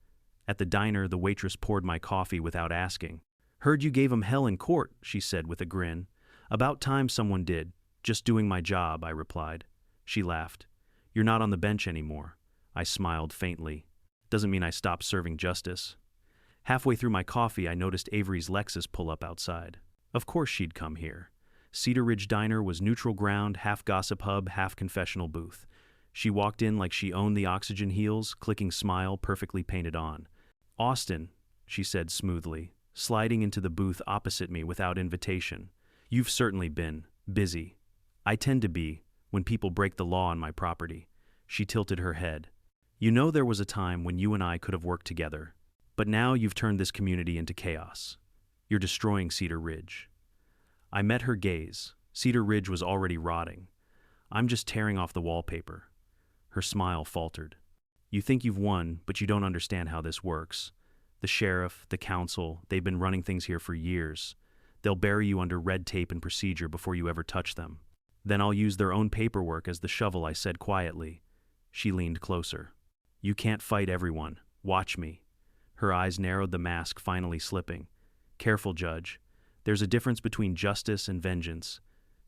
At the diner, the waitress poured my coffee without asking. "Heard you gave him hell in court," she said with a grin. "About time someone did. Just doing my job," I replied. She laughed. "You're not on the bench anymore." I smiled faintly. "Doesn't mean I stopped serving justice." Halfway through my coffee, I noticed Avery's Lexus pull up outside. Of course she'd come here. Cedar Ridge Diner was neutral ground, half gossip hub, half confessional booth. She walked in like she owned the oxygen heels, clicking smile perfectly painted on. "Austin," she said smoothly, sliding into the booth opposite me without invitation. "You've certainly been busy. I tend to be, when people break the law on my property." She tilted her head. "You know, there was a time when you and I could have worked together. But now you've turned this community into chaos. You're destroying Cedar Ridge." I met her gaze. Cedar Ridge was already rotting. "I'm just tearing off the wallpaper." Her smile faltered. "You think you've won, but you don't understand how this works. The sheriff, the council, they've been running things here for years. They'll bury you under red tape and procedure before you ever touch them. Then I'll use their own paperwork as the shovel," I said quietly. She leaned closer. "You can't fight everyone. Watch me." Her eyes narrowed, the mask finally slipping. "Careful, Judge. There's a difference between justice and vengeance.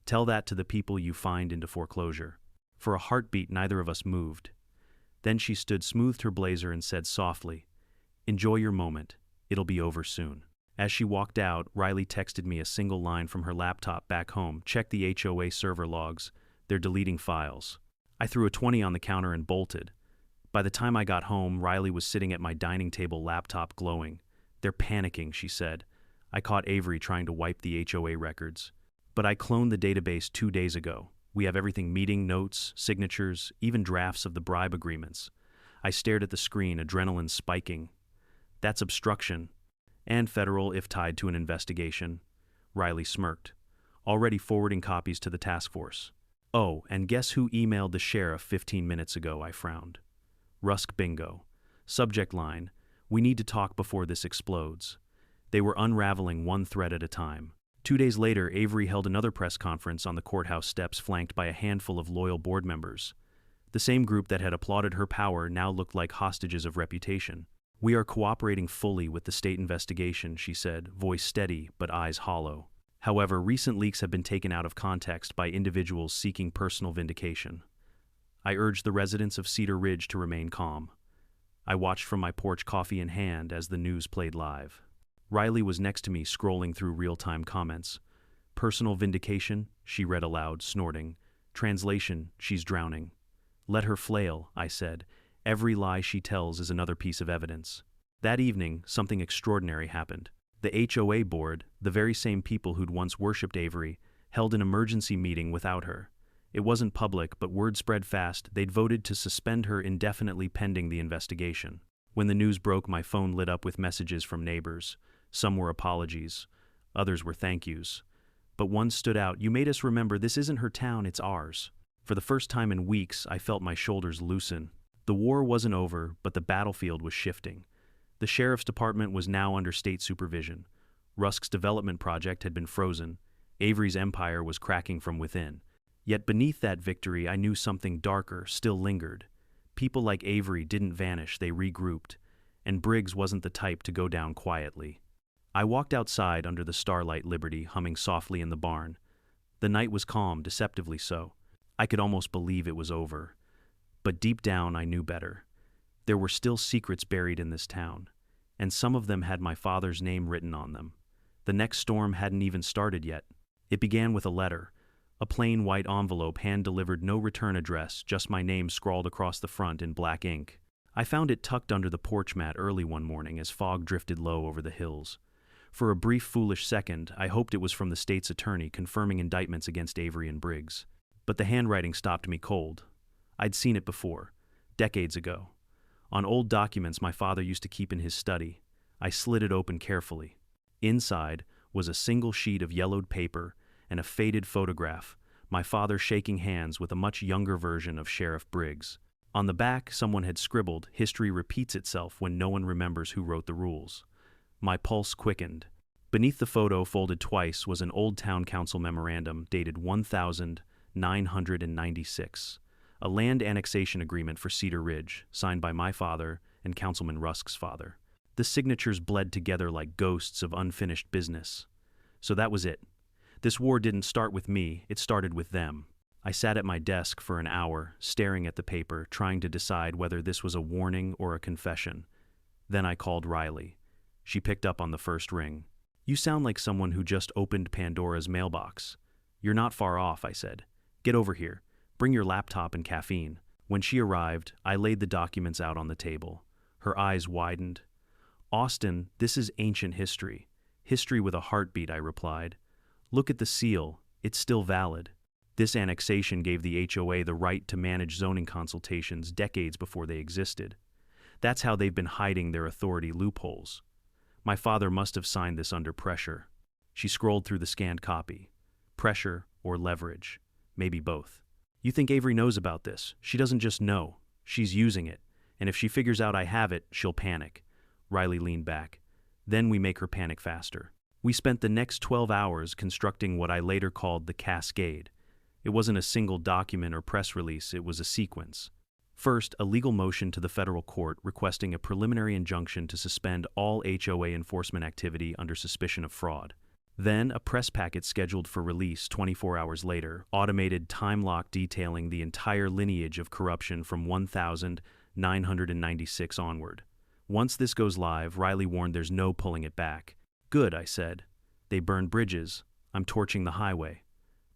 Tell that to the people you find into foreclosure." For a heartbeat, neither of us moved. Then she smoothed her blazer and said softly, "Enjoy your moment. It'll be over soon." As she walked out, Riley texted me a single line from her laptop back home. "Check the HOA server logs. They're deleting files." I threw a 20 on the counter and bolted. By the time I got home, Riley was sitting at my dining table, laptop glowing. "They're panicking," she said. "I caught Avery trying to wipe the HOA records. But I cloned the database 2 days ago. We have everything: meeting notes, signatures, even drafts of the bribe agreements." I stared at the screen, adrenaline spiking. "That's obstruction. And federal if tied to an investigation." Riley smirked. "Already forwarding copies to the task force." "Oh, and guess who emailed the sheriff 15 minutes ago?" I frowned. "Rusk Bingo." Subject line: "We need to talk before this explodes." They were unraveling one thread at a time. 2 days later, Avery held another press conference on the courthouse steps, flanked by a handful of loyal board members. The same group that had applauded her power now looked like hostages of reputation. "We are cooperating fully with the state investigation," she said, voice steady but eyes hollow. "However, recent leaks have been taken out of context by individuals seeking personal vindication." I urged the residents of Cedar Ridge to remain calm. I watched from my porch, coffee in hand, as the news played live. Riley was next to me, scrolling through real-time comments. "Personal vindication," she read aloud, snorting. "Translation: she's drowning." "Let her flail," I said. "Every lie she tells is another piece of evidence." That evening, something extraordinary happened. The HOA board, the very same people who'd once worshipped Avery, held an emergency meeting without her. It wasn't public, but word spread fast. They'd voted to suspend her indefinitely pending the investigation. When the news broke, my phone lit up with messages from neighbors. Some were apologies, others were thank yous. But one stood out: "You made us remember this isn't her town, it's ours." For the first time in weeks, I felt my shoulders loosen. The war wasn't over, but the battlefield was shifting. The sheriff's department was now under state supervision. Rusk's development project had been frozen. Avery's empire was cracking from within. Yet beneath that victory, I knew something darker still lingered. People like Avery didn't vanish, they regrouped. And Briggs wasn't the type to go down quietly. I walked outside under the starlight, Liberty humming softly in the barn. The night was calm, deceptively so. I could almost believe it was over. But deep down, I knew better. There were still secrets buried in this town, and some of them had my father's name written on them. The next storm hadn't even started yet. It began with a letter, a plain white envelope, hand-delivered, no return address, just my name scrawled across the front in black ink. I found it tucked under the porch mat early one morning as fog drifted low over the hills. For a brief, foolish second, I hoped it was from the state's attorney confirming indictments against Avery and Briggs. But the handwriting stopped me cold. I'd seen it before, decades ago. On old documents my father used to keep in his study. I slid it open carefully. Inside was a single sheet of yellowed paper and a faded photograph, my father shaking hands with a much younger version of Sheriff Briggs. On the back, someone had scribbled, "History repeats itself when no one remembers who wrote the rules." My pulse quickened. Beneath the photo, folded twice, was an old town council memorandum dated 1996, a land annexation agreement for Cedar Ridge, signed by my father and Councilman Rusk's father. The signatures bled together like ghosts of unfinished business. So that was it. This war didn't start with me, it started with them. I sat at my desk for an hour, staring at the paper, trying to decide whether this was a warning or a confession. Then I called Riley. She picked up on the first ring. "You sound like someone who just opened Pandora's mailbox." You're not far off, I said. Get over here. Bring your laptop and caffeine. When she arrived, I laid the documents out on the table. Her eyes widened. Austin, this is ancient history. History with a heartbeat, I replied. Look at the seal. It's still valid. This annexation gave the HOA the right to manage zoning consultations decades before they existed. That's how they've been hiding their authority loopholes. My father must have signed this under pressure. She scrolled through the scanned copy. Pressure or leverage. Maybe both. You think Avery knows about this? She doesn't just know. She's using it. And if she figures out I have it, she'll panic. Riley leaned back. Then we make her panic faster. We spent the next 12 hours constructing what I later called the cascade. It wasn't a single document or press release, it was a sequence. First, a legal motion to the federal court requesting a preliminary injunction to suspend all HOA enforcement activity under suspicion of fraud. Then, a press packet scheduled for release 24 hours later, automated time lock detailing the entire lineage of corruption from 1996 onward. Once this goes live, Riley warned there's no pulling it back. Good, I said. They burned bridges. I'm torching the highway.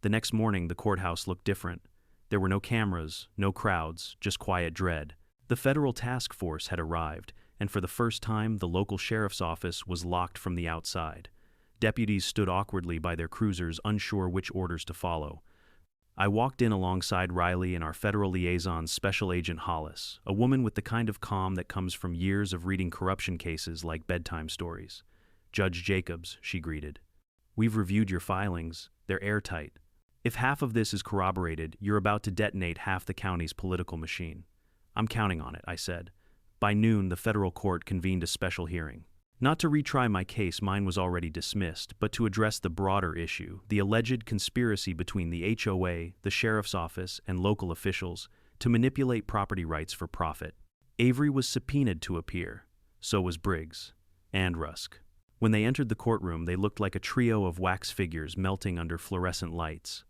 The next morning, the courthouse looked different. There were no cameras, no crowds, just quiet dread. The federal task force had arrived, and for the first time, the local sheriff's office was locked from the outside. Deputies stood awkwardly by their cruisers, unsure which orders to follow. I walked in alongside Riley and our federal liaison, Special Agent Hollis, a woman with the kind of calm that comes from years of reading corruption cases like bedtime stories. Judge Jacobs, she greeted. We've reviewed your filings. They're airtight. If half of this is corroborated, you're about to detonate half the county's political machine. I'm counting on it, I said. By noon, the federal court convened a special hearing. Not to retry my case, mine was already dismissed, but to address the broader issue, the alleged conspiracy between the HOA, the sheriff's office, and local officials to manipulate property rights for profit. Avery was subpoenaed to appear. So was Briggs. And Rusk. When they entered the courtroom, they looked like a trio of wax figures melting under fluorescent lights.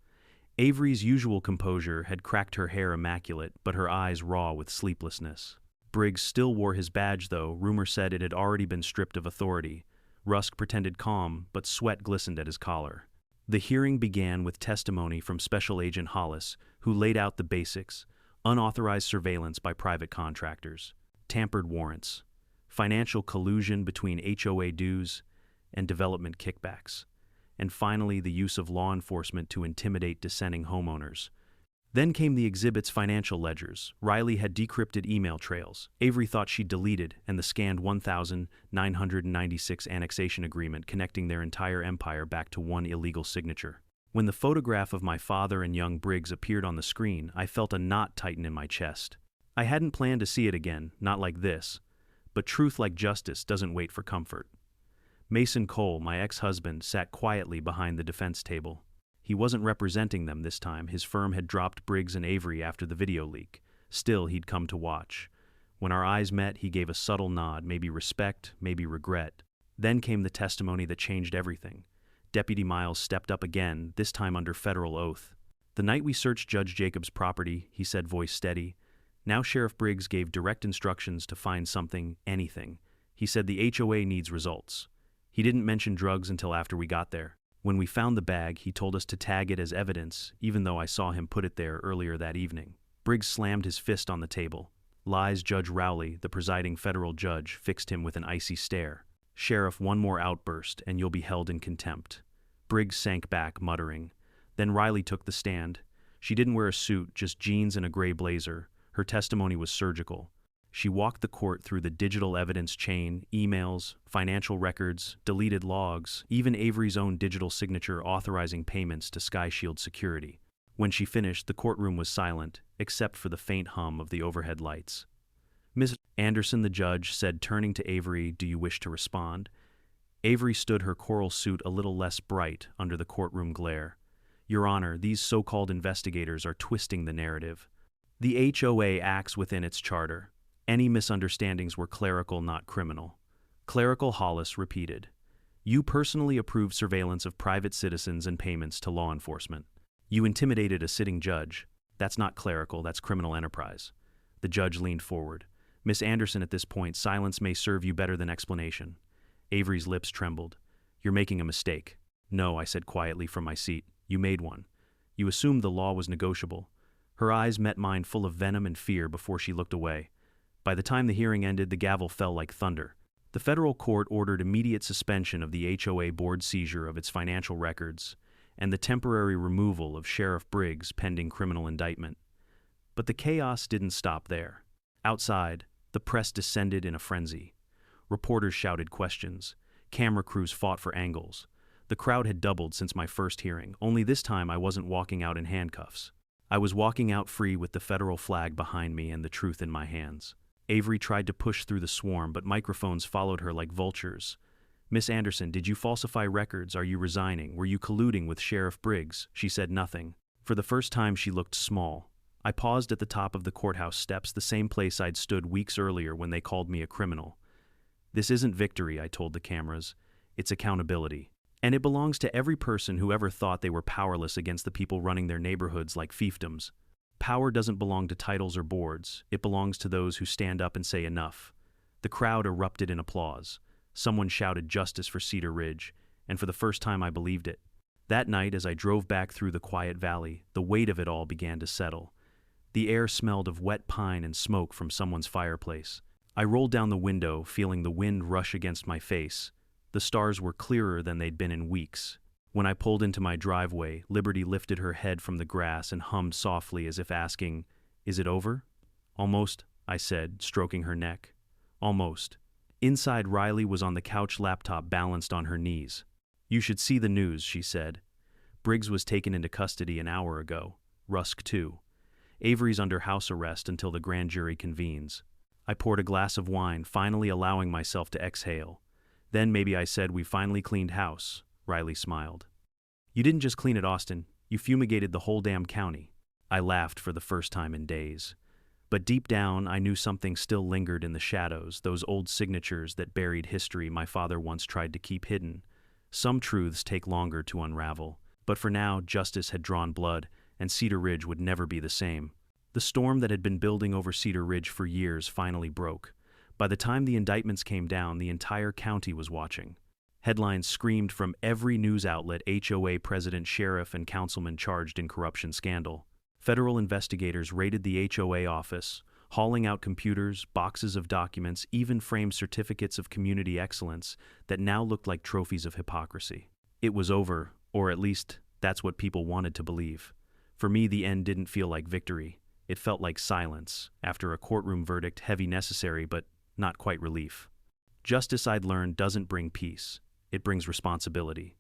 Avery's usual composure had cracked her hair immaculate, but her eyes raw with sleeplessness. Briggs still wore his badge, though. Rumor said it had already been stripped of authority. Rusk pretended calm, but sweat glistened at his collar. The hearing began with testimony from Special Agent Hollis, who laid out the basics: unauthorized surveillance by private contractors, tampered warrants, financial collusion between HOA dues and development kickbacks, and finally the use of law enforcement to intimidate dissenting homeowners. Then came the exhibit's financial ledgers. Riley had decrypted email trails. Avery thought she'd deleted, and the scanned 1996 annexation agreement connecting their entire empire back to one illegal signature. When the photograph of my father and young Briggs appeared on the screen, I felt a knot tighten in my chest. I hadn't planned to see it again, not like this. But truth, like justice, doesn't wait for comfort. Mason Cole, my ex-husband, sat quietly behind the defense table. He wasn't representing them this time. His firm had dropped Briggs and Avery after the video leak. Still, he'd come to watch. When our eyes met, he gave a subtle nod, maybe respect, maybe regret. Then came the testimony that changed everything. Deputy Miles stepped up again, this time under federal oath. The night we searched Judge Jacobs' property, he said, voice steady. Now Sheriff Briggs gave direct instructions to find something, anything. He said the HOA needs results. He didn't mention drugs until after we got there. When we found the bag, he told us to tag it as evidence, even though I saw him put it there earlier that evening. Briggs slammed his fist on the table. Lies Judge Rowley, the presiding federal judge, fixed him with an icy stare. Sheriff, one more outburst, and you'll be held in contempt. Briggs sank back, muttering. Then Riley took the stand. She didn't wear a suit, just jeans and a gray blazer. Her testimony was surgical. She walked the court through the digital evidence chain, emails, financial records, deleted logs, even Avery's own digital signature authorizing payments to Sky Shield Security. When she finished, the courtroom was silent, except for the faint hum of the overhead lights. Miss Anderson, the judge, said, turning to Avery, "Do you wish to respond?" Avery stood, her coral suit a little less bright under the courtroom glare. "Your Honor, these so-called investigators are twisting the narrative. The HOA acts within its charter. Any misunderstandings were clerical, not criminal." Clerical, Hollis repeated. "You personally approved surveillance of private citizens and payments to law enforcement. You intimidated a sitting judge. That's not clerical, that's criminal enterprise." The judge leaned forward. "Miss Anderson, at this point, silence may serve you better than explanation." Avery's lips trembled. "You're making a mistake." "No," I said quietly from my seat. You made one. You assumed the law was negotiable. Her eyes met mine full of venom and fear before she looked away. By the time the hearing ended, the gavel fell like thunder. The federal court ordered immediate suspension of the HOA board seizure of its financial records and the temporary removal of Sheriff Briggs pending criminal indictment. But the chaos didn't stop there. Outside, the press descended in a frenzy. Reporters shouted questions. Camera crews fought for angles. The crowd had doubled since my first hearing, only this time I wasn't walking out in handcuffs. I was walking out free with the federal flag behind me and the truth in my hands. Avery tried to push through the swarm, but microphones followed her like vultures. "Miss Anderson, did you falsify records? Are you resigning? Were you colluding with Sheriff Briggs?" She said nothing. For the first time, she looked small. I paused at the top of the courthouse steps, the same place I'd stood weeks earlier when they called me a criminal. "This isn't victory," I told the cameras. "It's accountability. And it belongs to every person who ever thought they were powerless against the people running their neighborhoods like fiefdoms. Power doesn't belong to titles or boards. It belongs to those who stand up and say enough." The crowd erupted in applause. Someone shouted justice for Cedar Ridge, and for the first time I believed it. That night, as I drove back through the quiet valley, the weight of it all began to settle. The air smelled of wet pine and smoke from someone's fireplace. I rolled down the window, feeling the wind rush against my face. The stars were clearer than they'd been in weeks. When I pulled into my driveway, Liberty lifted her head from the grass and hummed softly as if asking, "Is it over?" "Almost," I said, stroking her neck. "Almost." Inside, Riley was on the couch, laptop balanced on her knees. "You should see the news," she said. "Briggs was taken into custody an hour ago. Rusk, too. Avery's under house arrest until the grand jury convenes." I poured a glass of wine, finally allowing myself to exhale. "Then maybe," I said, "we finally cleaned house." Riley smiled. "You didn't just clean it, Austin. You fumigated the whole damn county." I laughed for the first time in days. But deep down, I knew something still lingered in the shadows, those old signatures that buried history my father once tried to keep hidden. Some truths take longer to unravel. But for now, justice had drawn blood, and Cedar Ridge would never be the same. The storm that had been building over Cedar Ridge for years finally broke. By the time the indictments came down, the entire county was watching. Headlines screamed from every news outlet: HOA president, sheriff, and councilman charged in corruption scandal. Federal investigators raided the HOA office, hauling out computers, boxes of documents, even framed certificates of community excellence that now looked like trophies of hypocrisy. It was over, or at least that's what people wanted to believe. For me, the end didn't feel like victory. It felt like silence, after a courtroom verdict, heavy, necessary, but not quite relief. Justice, I'd learned, doesn't bring peace. It brings responsibility.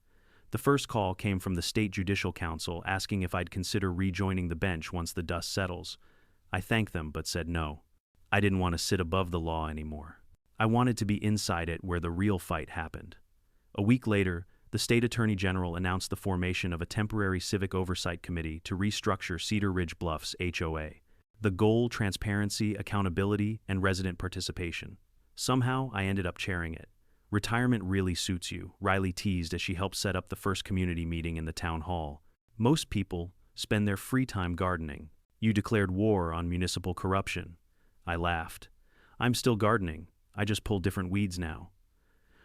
The first call came from the State Judicial Council asking if I'd consider rejoining the bench once the dust settles. I thanked them but said no. I didn't want to sit above the law anymore. I wanted to be inside it, where the real fight happened. A week later, the State Attorney General announced the formation of a temporary civic oversight committee to restructure Cedar Ridge Bluffs HOA. The goal: transparency, accountability, and resident participation. Somehow, I ended up chairing it. "Retirement really suits you," Riley teased as she helped set up the first community meeting in the town hall. "Most people spend their free time gardening. You declared war on municipal corruption." I laughed. "I'm still gardening. I just pull different weeds now."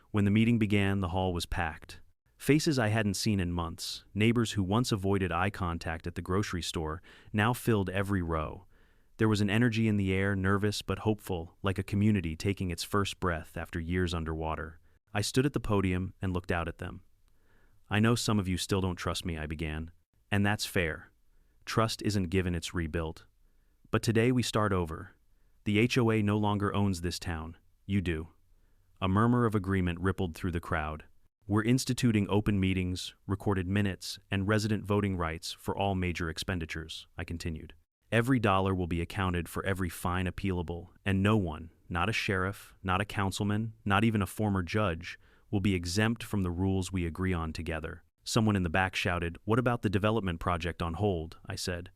When the meeting began, the hall was packed. Faces I hadn't seen in months, neighbors who once avoided eye contact at the grocery store, now filled every row. There was an energy in the air, nervous but hopeful, like a community taking its first breath after years underwater. I stood at the podium and looked out at them. "I know some of you still don't trust me," I began. "And that's fair. Trust isn't given, it's rebuilt. But today we start over. The HOA no longer owns this town. You do." A murmur of agreement rippled through the crowd. "We're instituting open meetings, recorded minutes, and resident voting rights for all major expenditures," I continued. "Every dollar will be accounted for, every fine appealable, and no one, not a sheriff, not a councilman, not even a former judge, will be exempt from the rules we agree on together." Someone in the back shouted, "What about the development project on hold?" I said.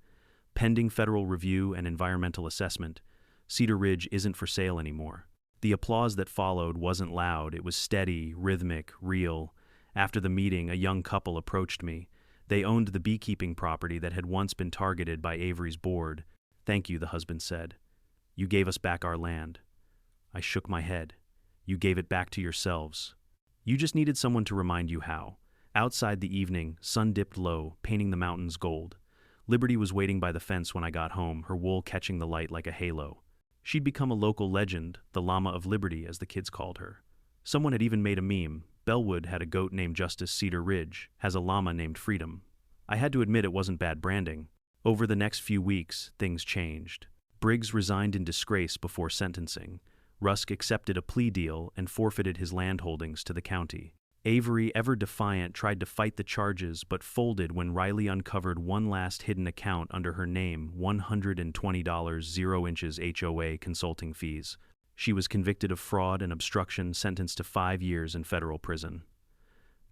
"Pending federal review and environmental assessment. Cedar Ridge isn't for sale anymore." The applause that followed wasn't loud, it was steady, rhythmic, real. After the meeting, a young couple approached me. They owned the beekeeping property that had once been targeted by Avery's board. "Thank you," the husband said. "You gave us back our land." I shook my head. "You gave it back to yourselves. You just needed someone to remind you how. Outside, the evening, sun dipped low, painting the mountains gold. Liberty was waiting by the fence when I got home, her wool catching the light like a halo. She'd become a local legend, the llama of Liberty, as the kids called her. Someone had even made a meme. Bellwood had a goat named Justice, Cedar Ridge has a llama named Freedom. I had to admit it wasn't bad branding. Over the next few weeks, things changed. Briggs resigned in disgrace before sentencing. Rusk accepted a plea deal and forfeited his land holdings to the county. Avery, ever defiant, tried to fight the charges but folded when Riley uncovered one last hidden account under her name, $120 0 inches HOA consulting fees. She was convicted of fraud and obstruction, sentenced to 5 years in federal prison.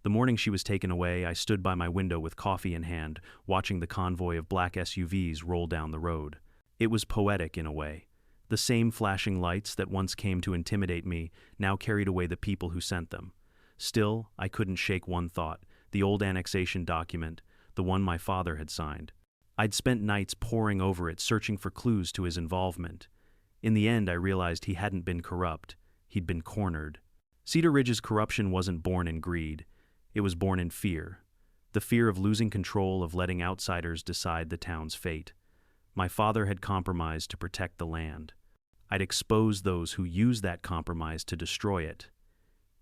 The morning she was taken away, I stood by my window with coffee in hand, watching the convoy of black SUVs roll down the road. It was poetic in a way. The same flashing lights that once came to intimidate me now carried away the people who sent them. Still, I couldn't shake one thought, the old annexation document, the one my father had signed. I'd spent nights poring over it, searching for clues to his involvement. In the end, I realized he hadn't been corrupt. He'd been cornered. Cedar Ridge's corruption wasn't born in greed. It was born in fear. The fear of losing control, of letting outsiders decide the town's fate. My father had compromised to protect the land. I'd exposed those who used that compromise to destroy it.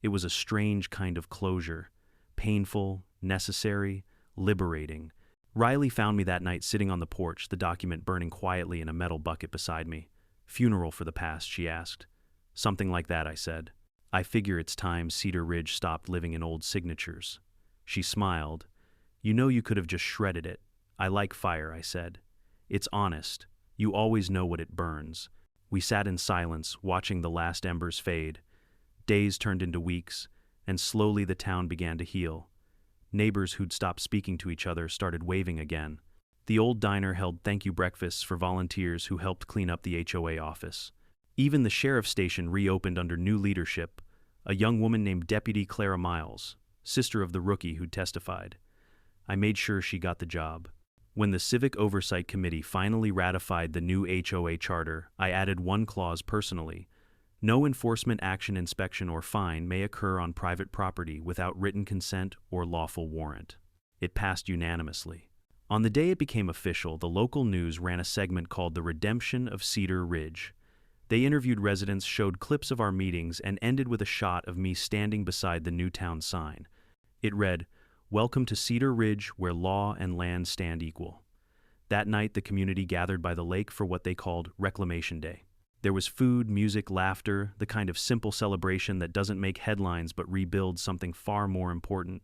It was a strange kind of closure. Painful, necessary, liberating. Riley found me that night sitting on the porch, the document burning quietly in a metal bucket beside me. "Funeral for the past," she asked. "Something like that," I said. "I figure it's time Cedar Ridge stopped living in old signatures." She smiled. "You know, you could have just shredded it." "I like fire," I said. "It's honest. You always know what it burns." We sat in silence, watching the last embers fade. Days turned into weeks, and slowly the town began to heal. Neighbors who'd stopped speaking to each other started waving again. The old diner held thank you breakfasts for volunteers who helped clean up the HOA office. Even the sheriff's station reopened under new leadership, a young woman named Deputy Clara Miles, sister of the rookie who'd testified. I made sure she got the job. When the Civic Oversight Committee finally ratified the new HOA charter, I added one clause personally. No enforcement action, inspection, or fine may occur on private property without written consent or lawful warrant. It passed unanimously. On the day it became official, the local news ran a segment called The Redemption of Cedar Ridge. They interviewed residents, showed clips of our meetings, and ended with a shot of me standing beside the new town sign. It read, "Welcome to Cedar Ridge, where law and land stand equal." That night, the community gathered by the lake for what they called Reclamation Day. There was food, music, laughter, the kind of simple celebration that doesn't make headlines but rebuilds something far more important.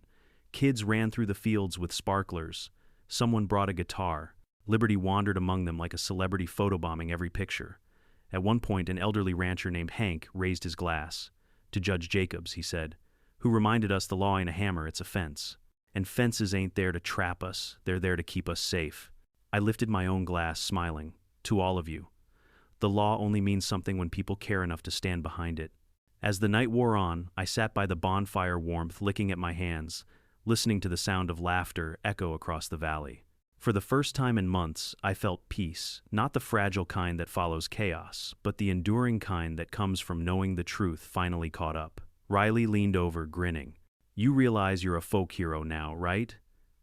Kids ran through the fields with sparklers. Someone brought a guitar. Liberty wandered among them like a celebrity photobombing every picture. At one point, an elderly rancher named Hank raised his glass. "To Judge Jacobs," he said, "who reminded us the law ain't a hammer, it's a fence. And fences ain't there to trap us, they're there to keep us safe." I lifted my own glass, smiling. "To all of you. The law only means something when people care enough to stand behind it." As the night wore on, I sat by the bonfire warmth, licking at my hands, listening to the sound of laughter echo across the valley. For the first time in months, I felt peace, not the fragile kind that follows chaos, but the enduring kind that comes from knowing the truth finally caught up. Riley leaned over, grinning. "You realize you're a folk hero now, right?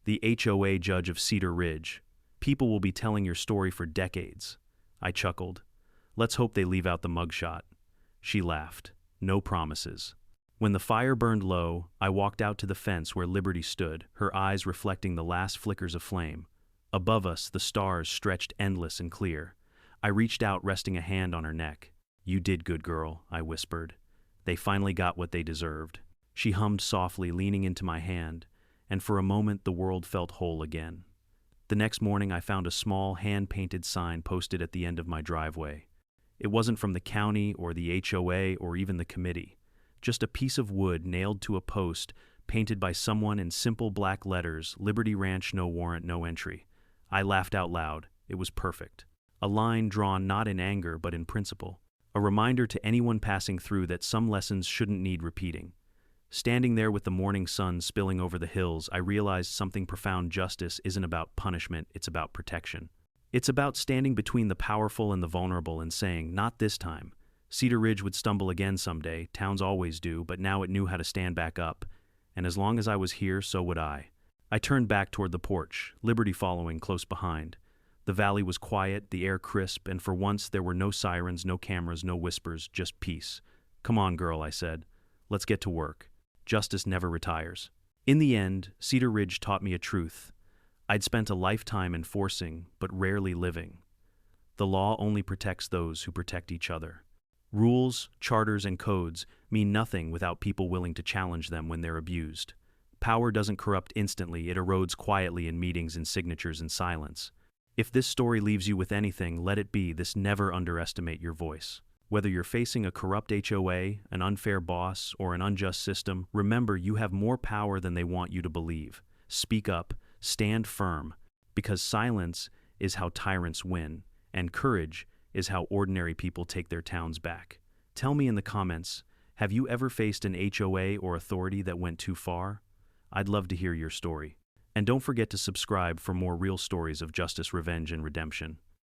The HOA judge of Cedar Ridge. People will be telling your story for decades." I chuckled. "Let's hope they leave out the mugshot." She laughed. "No promises." When the fire burned low, I walked out to the fence where Liberty stood, her eyes reflecting the last flickers of flame. Above us, the stars stretched endless and clear. I reached out, resting a hand on her neck. "You did good, girl," I whispered. "They finally got what they deserved." She hummed softly, leaning into my hand, and for a moment the world felt whole again. The next morning, I found a small, hand-painted sign posted at the end of my driveway. It wasn't from the county or the HOA or even the committee. Just a piece of wood nailed to a post, painted by someone in simple black letters, "Liberty Ranch, no warrant, no entry." I laughed out loud. It was perfect. A line drawn not in anger but in principle. A reminder to anyone passing through that some lessons shouldn't need repeating. Standing there with the morning sun spilling over the hills, I realized something profound. Justice isn't about punishment, it's about protection. It's about standing between the powerful and the vulnerable and saying, "Not this time." Cedar Ridge would stumble again someday, towns always do, but now it knew how to stand back up. and as long as I was here, so would I. I turned back toward the porch, Liberty following close behind. The valley was quiet, the air crisp, and for once there were no sirens, no cameras, no whispers, just peace. Come on, girl, I said. Let's get to work. Justice never retires. In the end, Cedar Ridge taught me a truth. I'd spent a lifetime enforcing, but rarely living. The law only protects those who protect each other. Rules, charters, and codes mean nothing without people willing to challenge them when they're abused. Power doesn't corrupt instantly, it erodes quietly in meetings and signatures and silence. If this story leaves you with anything, let it be this: never underestimate your voice. Whether you're facing a corrupt HOA, an unfair boss, or an unjust system, remember you have more power than they want you to believe. Speak up, stand firm, because silence is how tyrants win, and courage is how ordinary people take their towns back. Tell me in the comments, have you ever faced an HOA or authority that went too far? I'd love to hear your story. And don't forget to subscribe for more real stories of justice, revenge, and redemption.